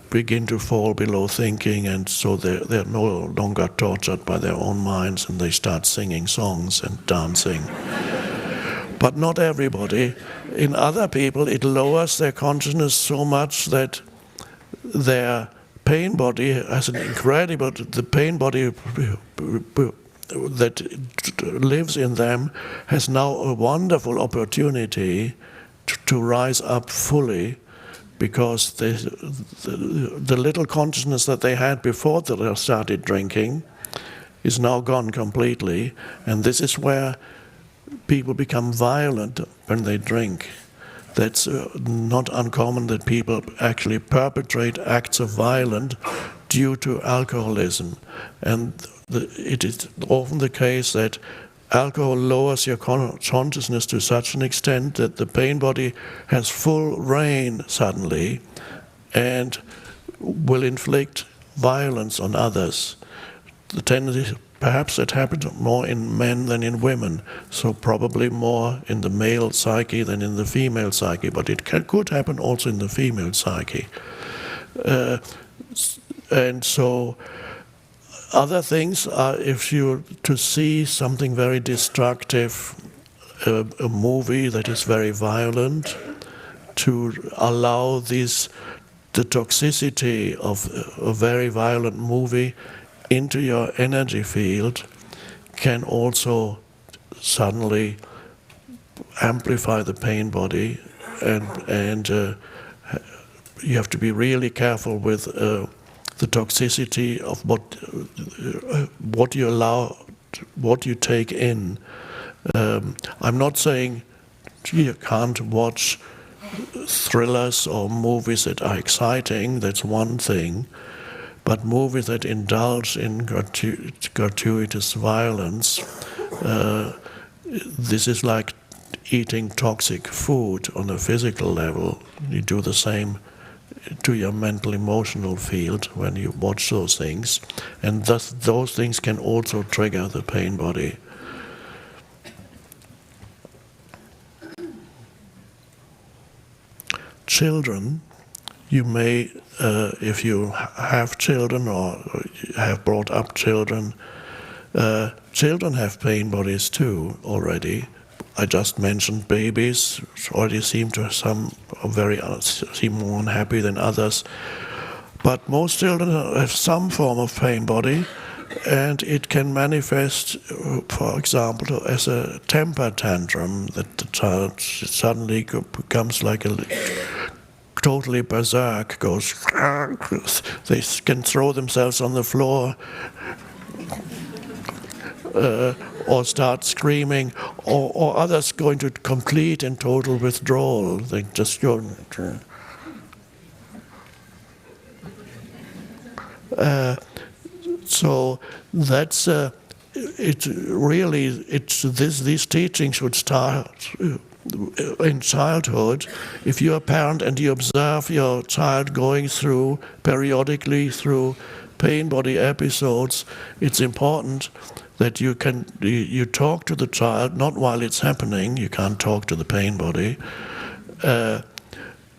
begin to fall below thinking, and so they're no longer tortured by their own minds, and they start singing songs and dancing. But not everybody. In other people, it lowers their consciousness so much that their pain body has an incredible, the pain body that lives in them has now a wonderful opportunity to rise up fully, because the little consciousness that they had before they started drinking is now gone completely, and this is where people become violent when they drink. That's not uncommon that people actually perpetrate acts of violence due to alcoholism, and it is often the case that alcohol lowers your consciousness to such an extent that the pain body has full reign suddenly and will inflict violence on others. The tendency, perhaps it happens more in men than in women, so probably more in the male psyche than in the female psyche, but it could happen also in the female psyche. And so other things are, if you to see something very destructive, a movie that is very violent, to allow the toxicity of a very violent movie into your energy field can also suddenly amplify the pain body, and you have to be really careful with the toxicity of what you allow, what you take in. I'm not saying you can't watch thrillers or movies that are exciting, that's one thing, but movies that indulge in gratuitous violence, this is like eating toxic food on a physical level. You do the same to your mental emotional field when you watch those things, and thus those things can also trigger the pain body. Children, you may, if you have children or have brought up children, children have pain bodies too already. I just mentioned babies already seem to seem more unhappy than others, but most children have some form of pain body, and it can manifest, for example, as a temper tantrum, that the child suddenly becomes like a totally berserk, goes, they can throw themselves on the floor, or start screaming, or others go into complete and total withdrawal. They just go. So that's it. Really, these teachings should start in childhood. If you're a parent and you observe your child going through periodically through pain body episodes, it's important that you talk to the child, not while it's happening. You can't talk to the pain body,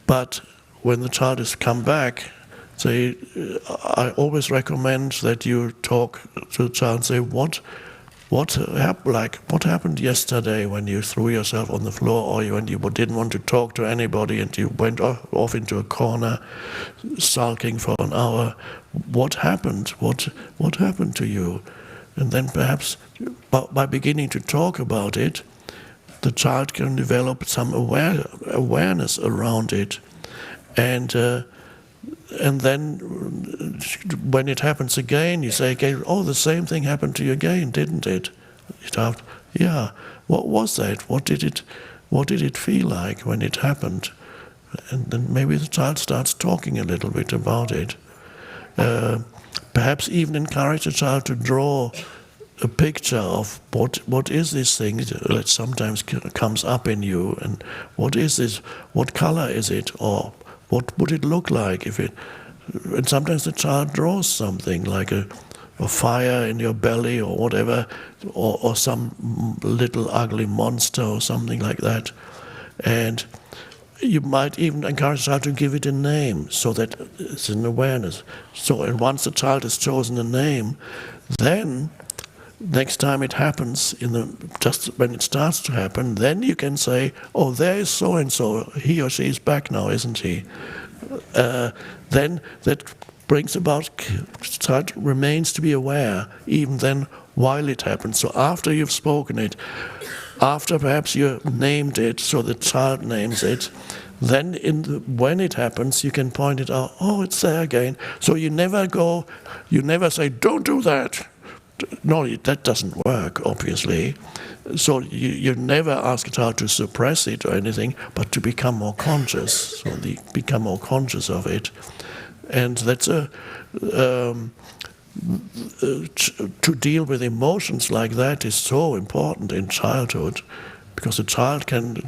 but when the child has come back, I always recommend that you talk to the child and say, what happened yesterday when you threw yourself on the floor, or when you didn't want to talk to anybody and you went off into a corner sulking for an hour. What happened? What happened to you? And then perhaps by beginning to talk about it, the child can develop some awareness around it. And then when it happens again, you say again, oh, the same thing happened to you again, didn't it? Yeah, what was that? What did it feel like when it happened? And then maybe the child starts talking a little bit about it. Perhaps even encourage the child to draw a picture of what is this thing that sometimes comes up in you, and what is this, what color is it, or what would it look like if it, and sometimes the child draws something like a fire in your belly or whatever, or some little ugly monster or something like that. And you might even encourage the child to give it a name so that it's an awareness. So, and once the child has chosen a name, then next time it happens, just when it starts to happen, then you can say, oh, there is so-and-so, he or she is back now, isn't he? Then that brings about, child remains to be aware, even then while it happens. So after you've spoken it, after perhaps you named it, so the child names it, then when it happens, you can point it out, oh, it's there again. So you never say, don't do that. No, that doesn't work, obviously. So you never ask a child to suppress it or anything, but to become more conscious. So they become more conscious of it. And that's to deal with emotions like that is so important in childhood, because a child can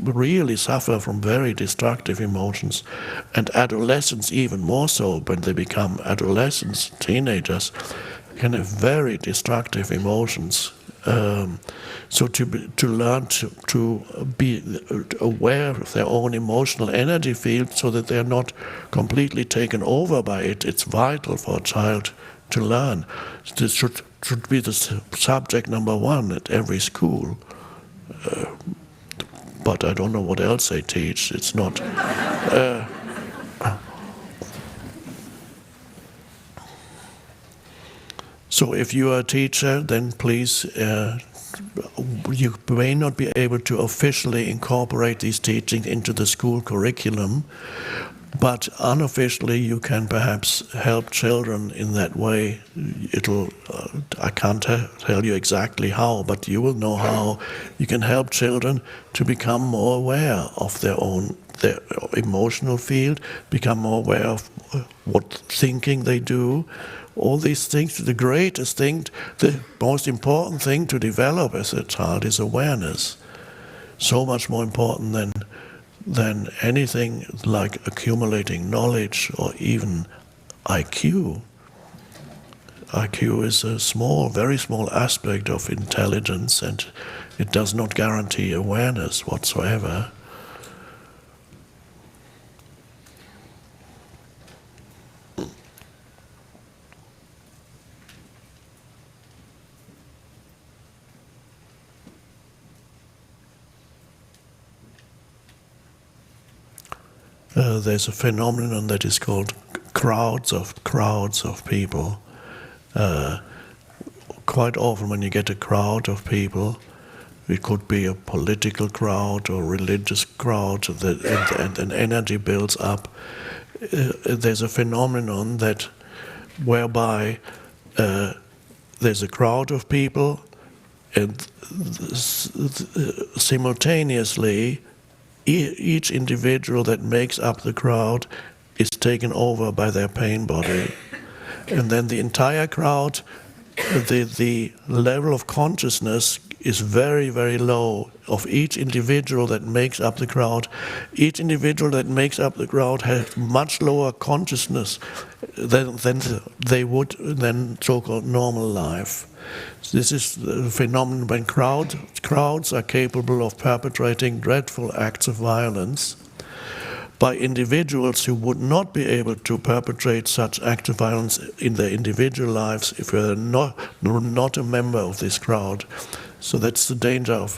really suffer from very destructive emotions, and adolescents even more so when they become adolescents, teenagers, can have very destructive emotions. So to learn to be aware of their own emotional energy field so that they are not completely taken over by it, it's vital for a child to learn. This should be the subject number one at every school. But I don't know what else they teach. It's not... So if you are a teacher, then please, you may not be able to officially incorporate these teachings into the school curriculum, but unofficially you can perhaps help children in that way. I can't tell you exactly how, but you will know how you can help children to become more aware of their emotional field, become more aware of what thinking they do. All these things, the greatest thing, the most important thing to develop as a child is awareness. So much more important than anything like accumulating knowledge or even IQ. IQ is a very small aspect of intelligence, and it does not guarantee awareness whatsoever. There's a phenomenon that is called crowds of people. Quite often when you get a crowd of people, it could be a political crowd or religious crowd, and an energy builds up. There's a phenomenon whereby there's a crowd of people, and simultaneously each individual that makes up the crowd is taken over by their pain body. And then the entire crowd, the level of consciousness is very, very low of each individual that makes up the crowd. Each individual that makes up the crowd has much lower consciousness than they would in so-called normal life. This is the phenomenon when crowds are capable of perpetrating dreadful acts of violence by individuals who would not be able to perpetrate such acts of violence in their individual lives if they are not a member of this crowd. So that's the danger of...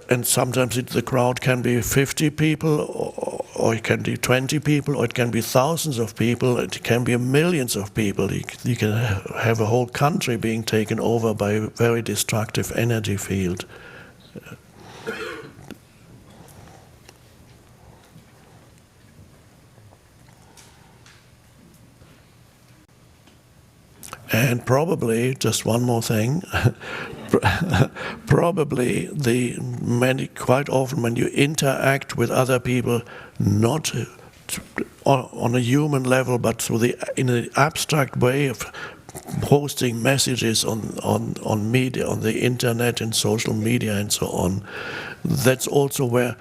and sometimes the crowd can be 50 people, or it can be 20 people, or it can be thousands of people, it can be millions of people. You can have a whole country being taken over by a very destructive energy field. And probably, just one more thing, probably quite often when you interact with other people not on a human level, but in an abstract way of posting messages on media, on the internet and social media and so on. That's also where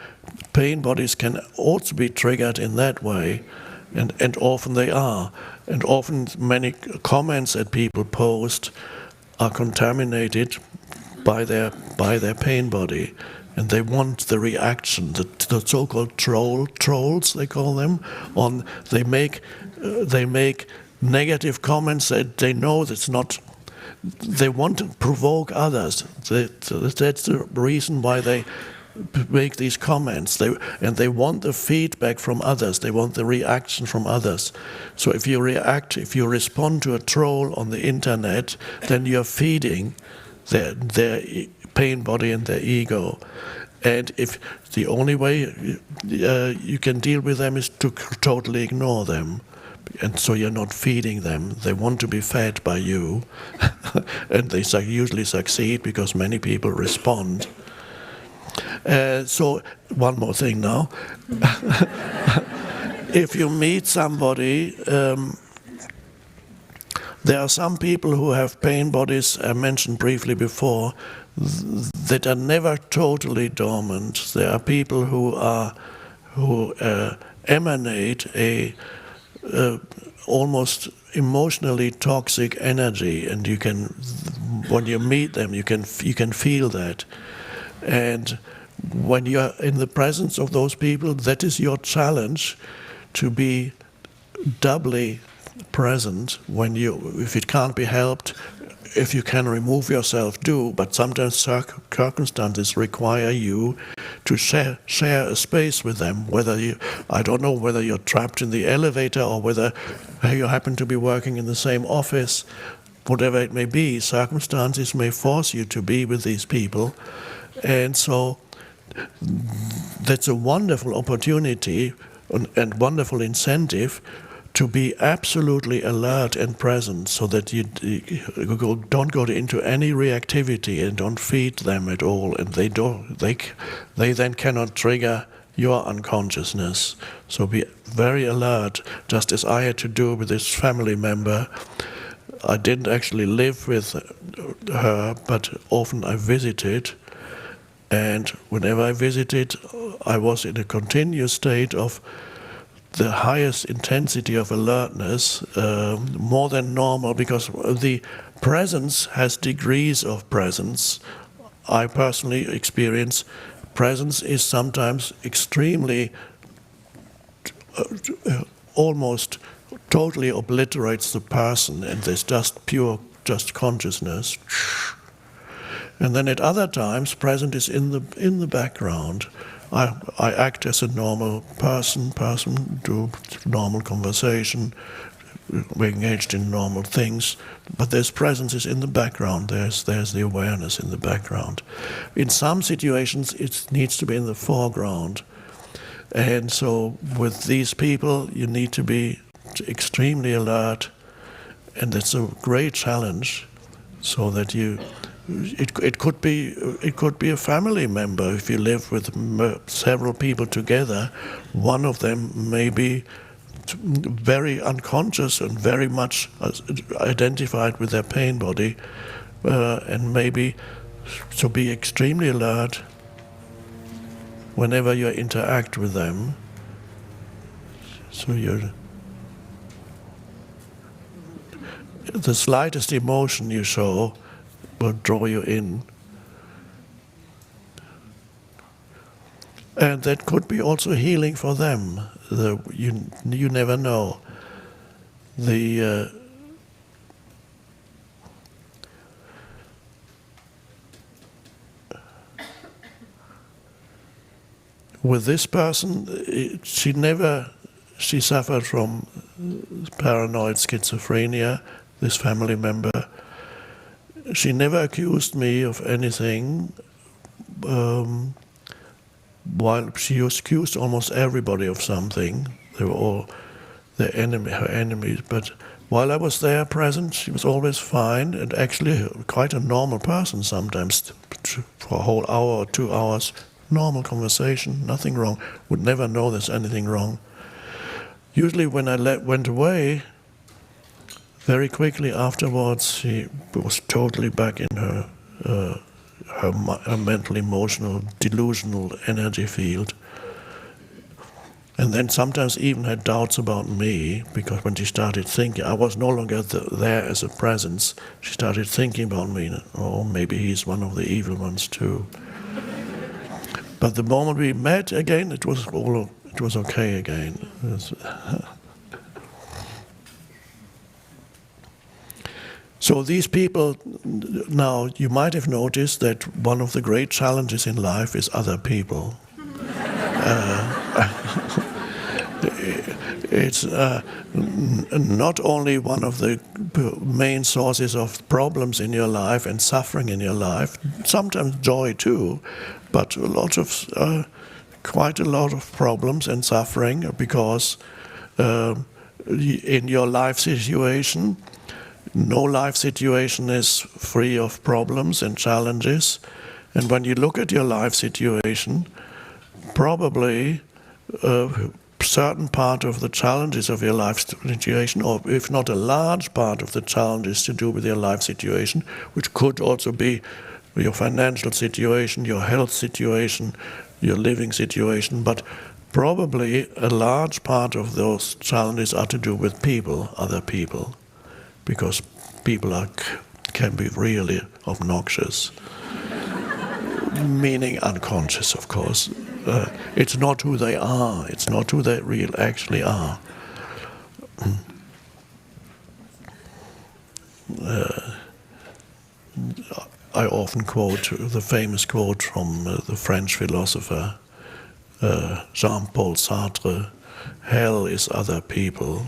pain bodies can also be triggered in that way, and often they are. And often many comments that people post are contaminated by their pain body, and they want the reaction, the so-called trolls they call them. They make negative comments that they know that's not. They want to provoke others. That's the reason why they make these comments. They want the feedback from others. They want the reaction from others. So if you respond to a troll on the internet, then you're feeding their pain body and their ego. And if the only way you can deal with them is to totally ignore them, and so you're not feeding them. They want to be fed by you, and they usually succeed because many people respond. So one more thing now. If you meet somebody, there are some people who have pain bodies, I mentioned briefly before, that are never totally dormant. There are people who emanate a almost emotionally toxic energy, and when you meet them, you can feel that. And when you are in the presence of those people, that is your challenge, to be doubly present. If it can't be helped, if you can remove yourself, do. But sometimes circumstances require you to share a space with them. I don't know whether you're trapped in the elevator or whether you happen to be working in the same office. Whatever it may be, circumstances may force you to be with these people. And so that's a wonderful opportunity and wonderful incentive to be absolutely alert and present, so that you don't go into any reactivity and don't feed them at all, and they then cannot trigger your unconsciousness. So be very alert, just as I had to do with this family member. I didn't actually live with her, but often I visited, and whenever I visited, I was in a continuous state of the highest intensity of alertness, more than normal, because the presence has degrees of presence. I personally experience presence is sometimes extremely, almost totally obliterates the person, and there's just consciousness. And then at other times, presence is in the background. I act as a normal person, do normal conversation, we're engaged in normal things, but there's presence is in the background, there's the awareness in the background. In some situations it needs to be in the foreground, and so with these people you need to be extremely alert, and it's a great challenge, so that it could be a family member. If you live with several people together, one of them may be very unconscious and very much identified with their pain body, and maybe to be extremely alert whenever you interact with them. So the slightest emotion you show will draw you in. And that could be also healing for them. You never know. With this person, she suffered from paranoid schizophrenia, this family member. She never accused me of anything, while she accused almost everybody of something. They were all her enemies. But while I was there present, she was always fine, and actually quite a normal person sometimes, for a whole hour or 2 hours, normal conversation, nothing wrong, would never know there's anything wrong. Usually when I went away, very quickly afterwards, she was totally back in her mental, emotional, delusional energy field. And then sometimes even had doubts about me, because when she started thinking, I was no longer there as a presence. She started thinking about me. Oh, maybe he's one of the evil ones too. But the moment we met again, it was okay again. So these people, now you might have noticed that one of the great challenges in life is other people. It's not only one of the main sources of problems in your life and suffering in your life, sometimes joy too, but quite a lot of problems and suffering because in your life situation, no life situation is free of problems and challenges. And when you look at your life situation, probably certain part of the challenges of your life situation, or if not a large part of the challenges to do with your life situation, which could also be your financial situation, your health situation, your living situation, but probably a large part of those challenges are to do with people, other people, because people can be really obnoxious, meaning unconscious, of course. It's not who they are. It's not who they actually are. I often quote the famous quote from the French philosopher Jean-Paul Sartre, "Hell is other people."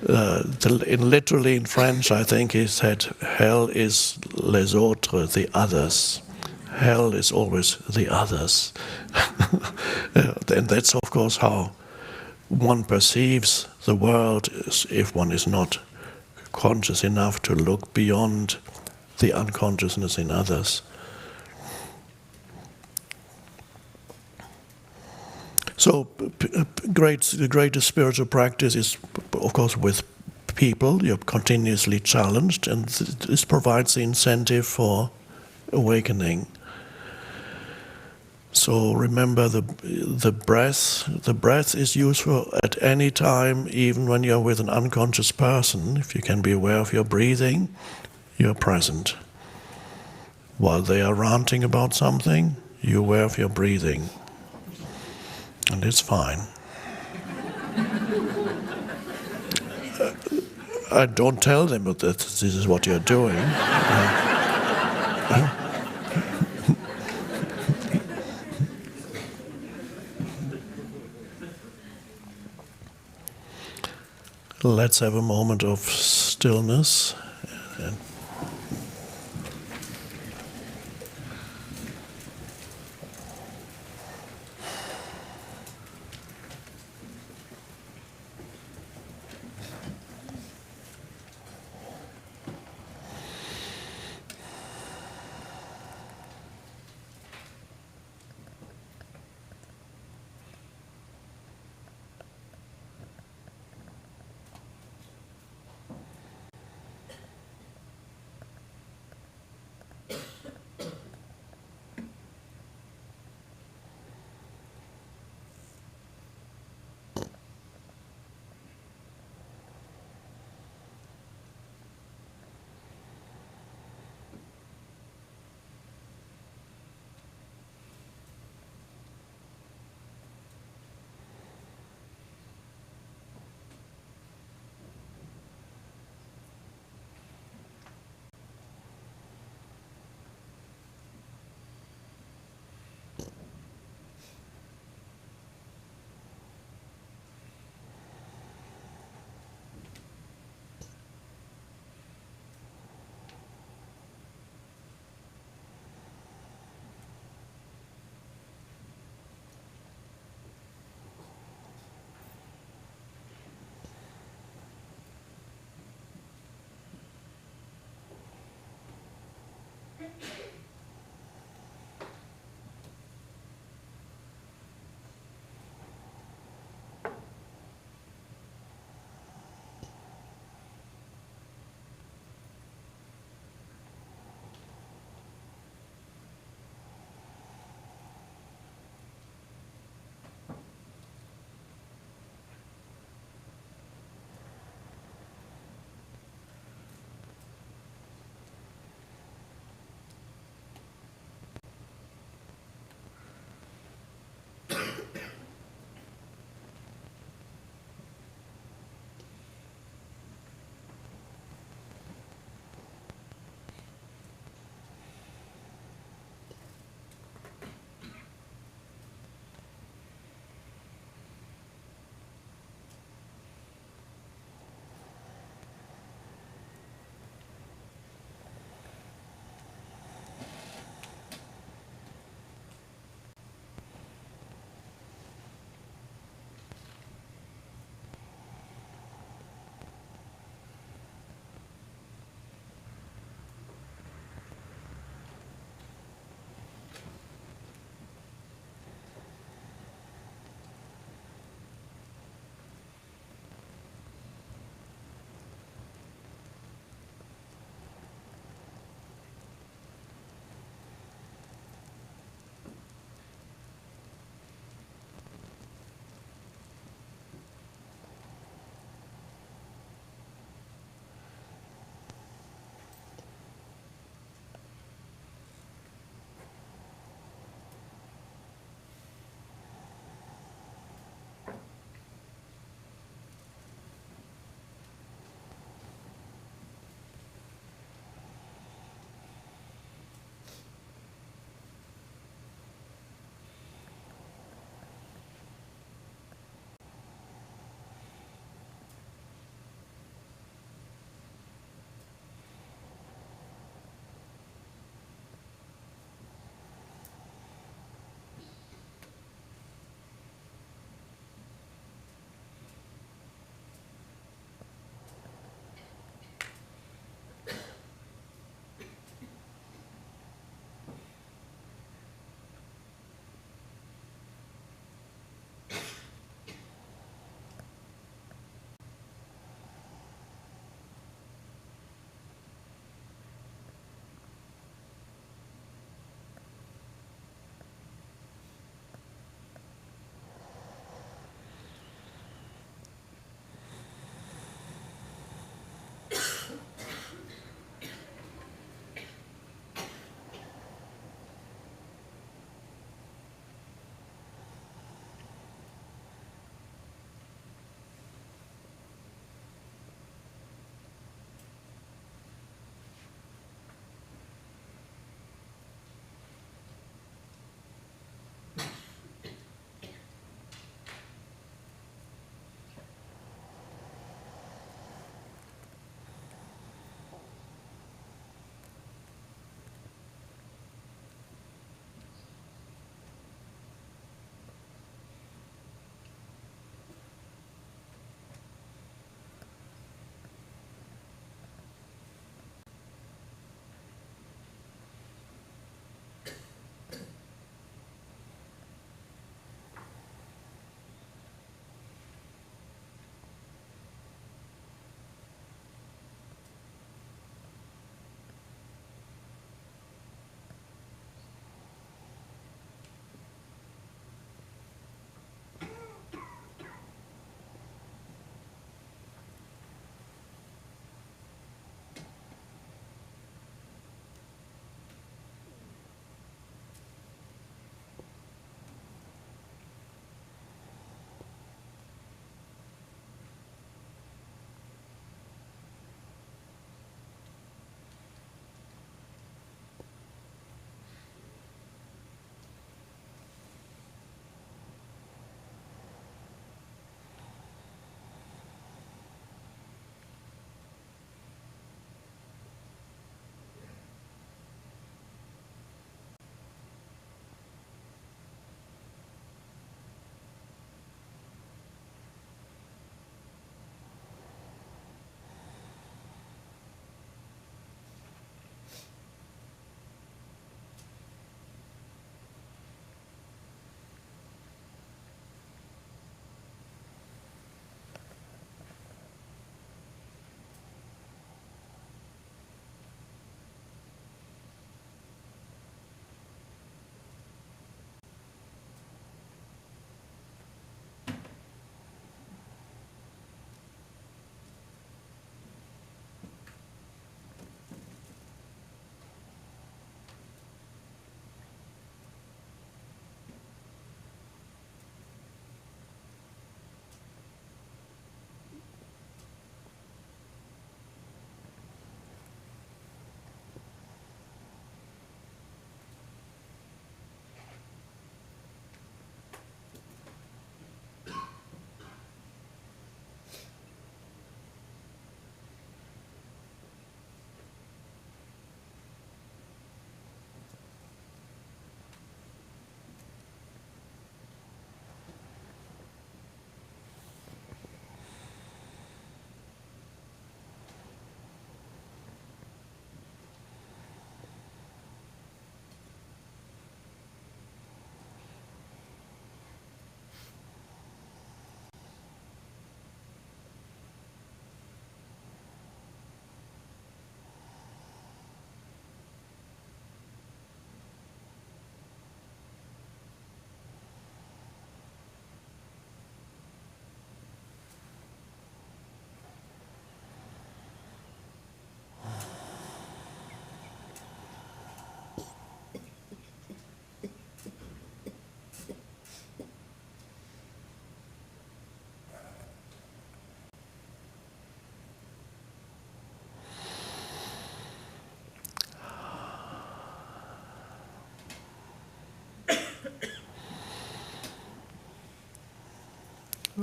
Literally in French, I think he said, "Hell is les autres, the others." Hell is always the others. And that's, of course, how one perceives the world if one is not conscious enough to look beyond the unconsciousness in others. So the greatest spiritual practice is, of course, with people. You're continuously challenged, and this provides the incentive for awakening. So remember the breath. The breath is useful at any time, even when you're with an unconscious person. If you can be aware of your breathing, you're present. While they are ranting about something, you're aware of your breathing. And it's fine. I don't tell them that this is what you're doing. Let's have a moment of stillness.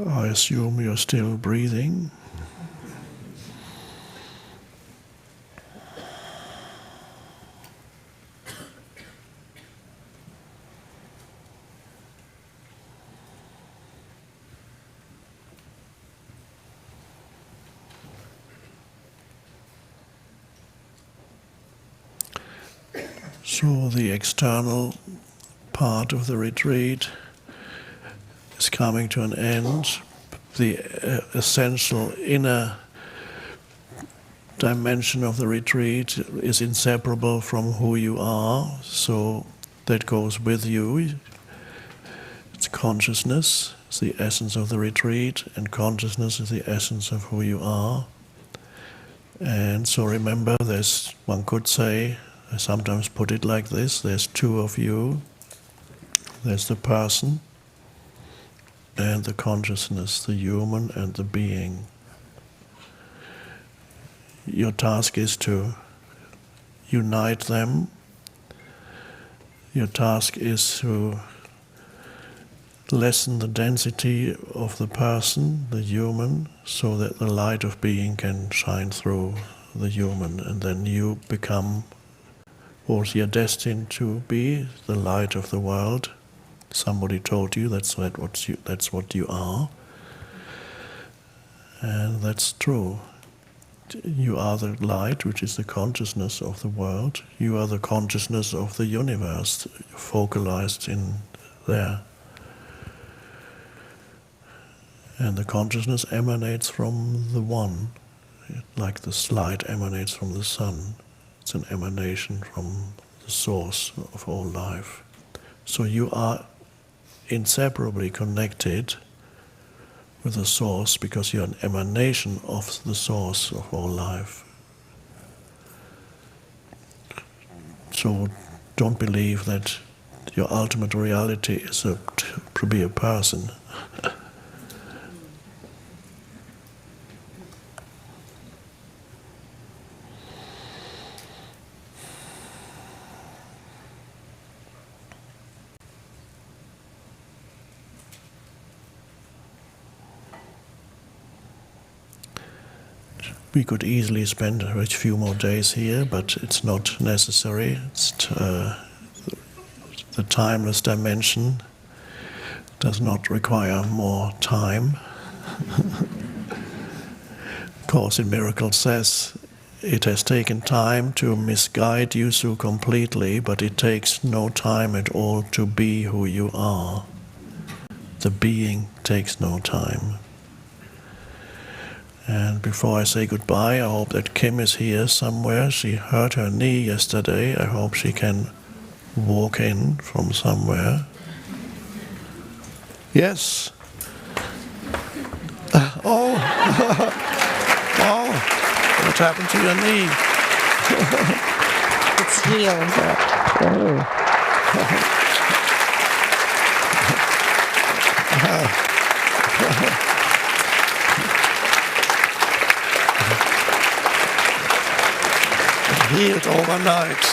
I assume you're still breathing. So the external part of the retreat is coming to an end. The essential inner dimension of the retreat is inseparable from who you are, so that goes with you. It's consciousness, it's the essence of the retreat, and consciousness is the essence of who you are. And so remember, one could say, I sometimes put it like this, there's two of you. There's the person and the consciousness, the human and the being. Your task is to unite them. Your task is to lessen the density of the person, the human, so that the light of being can shine through the human, and then you become, or you're destined to be, the light of the world. Somebody told you that's what you are, and that's true. You are the light, which is the consciousness of the world. You are the consciousness of the universe, focalized in there. And the consciousness emanates from the One, like the light emanates from the sun. It's an emanation from the source of all life. So you are inseparably connected with the source because you're an emanation of the source of all life. So don't believe that your ultimate reality is to be a person. We could easily spend a few more days here, but it's not necessary. The timeless dimension does not require more time. Course in Miracles says it has taken time to misguide you so completely, but it takes no time at all to be who you are. The being takes no time. And before I say goodbye, I hope that Kim is here somewhere. She hurt her knee yesterday. I hope she can walk in from somewhere. Yes? Oh! Oh! What happened to your knee? It's healed. Healed overnight.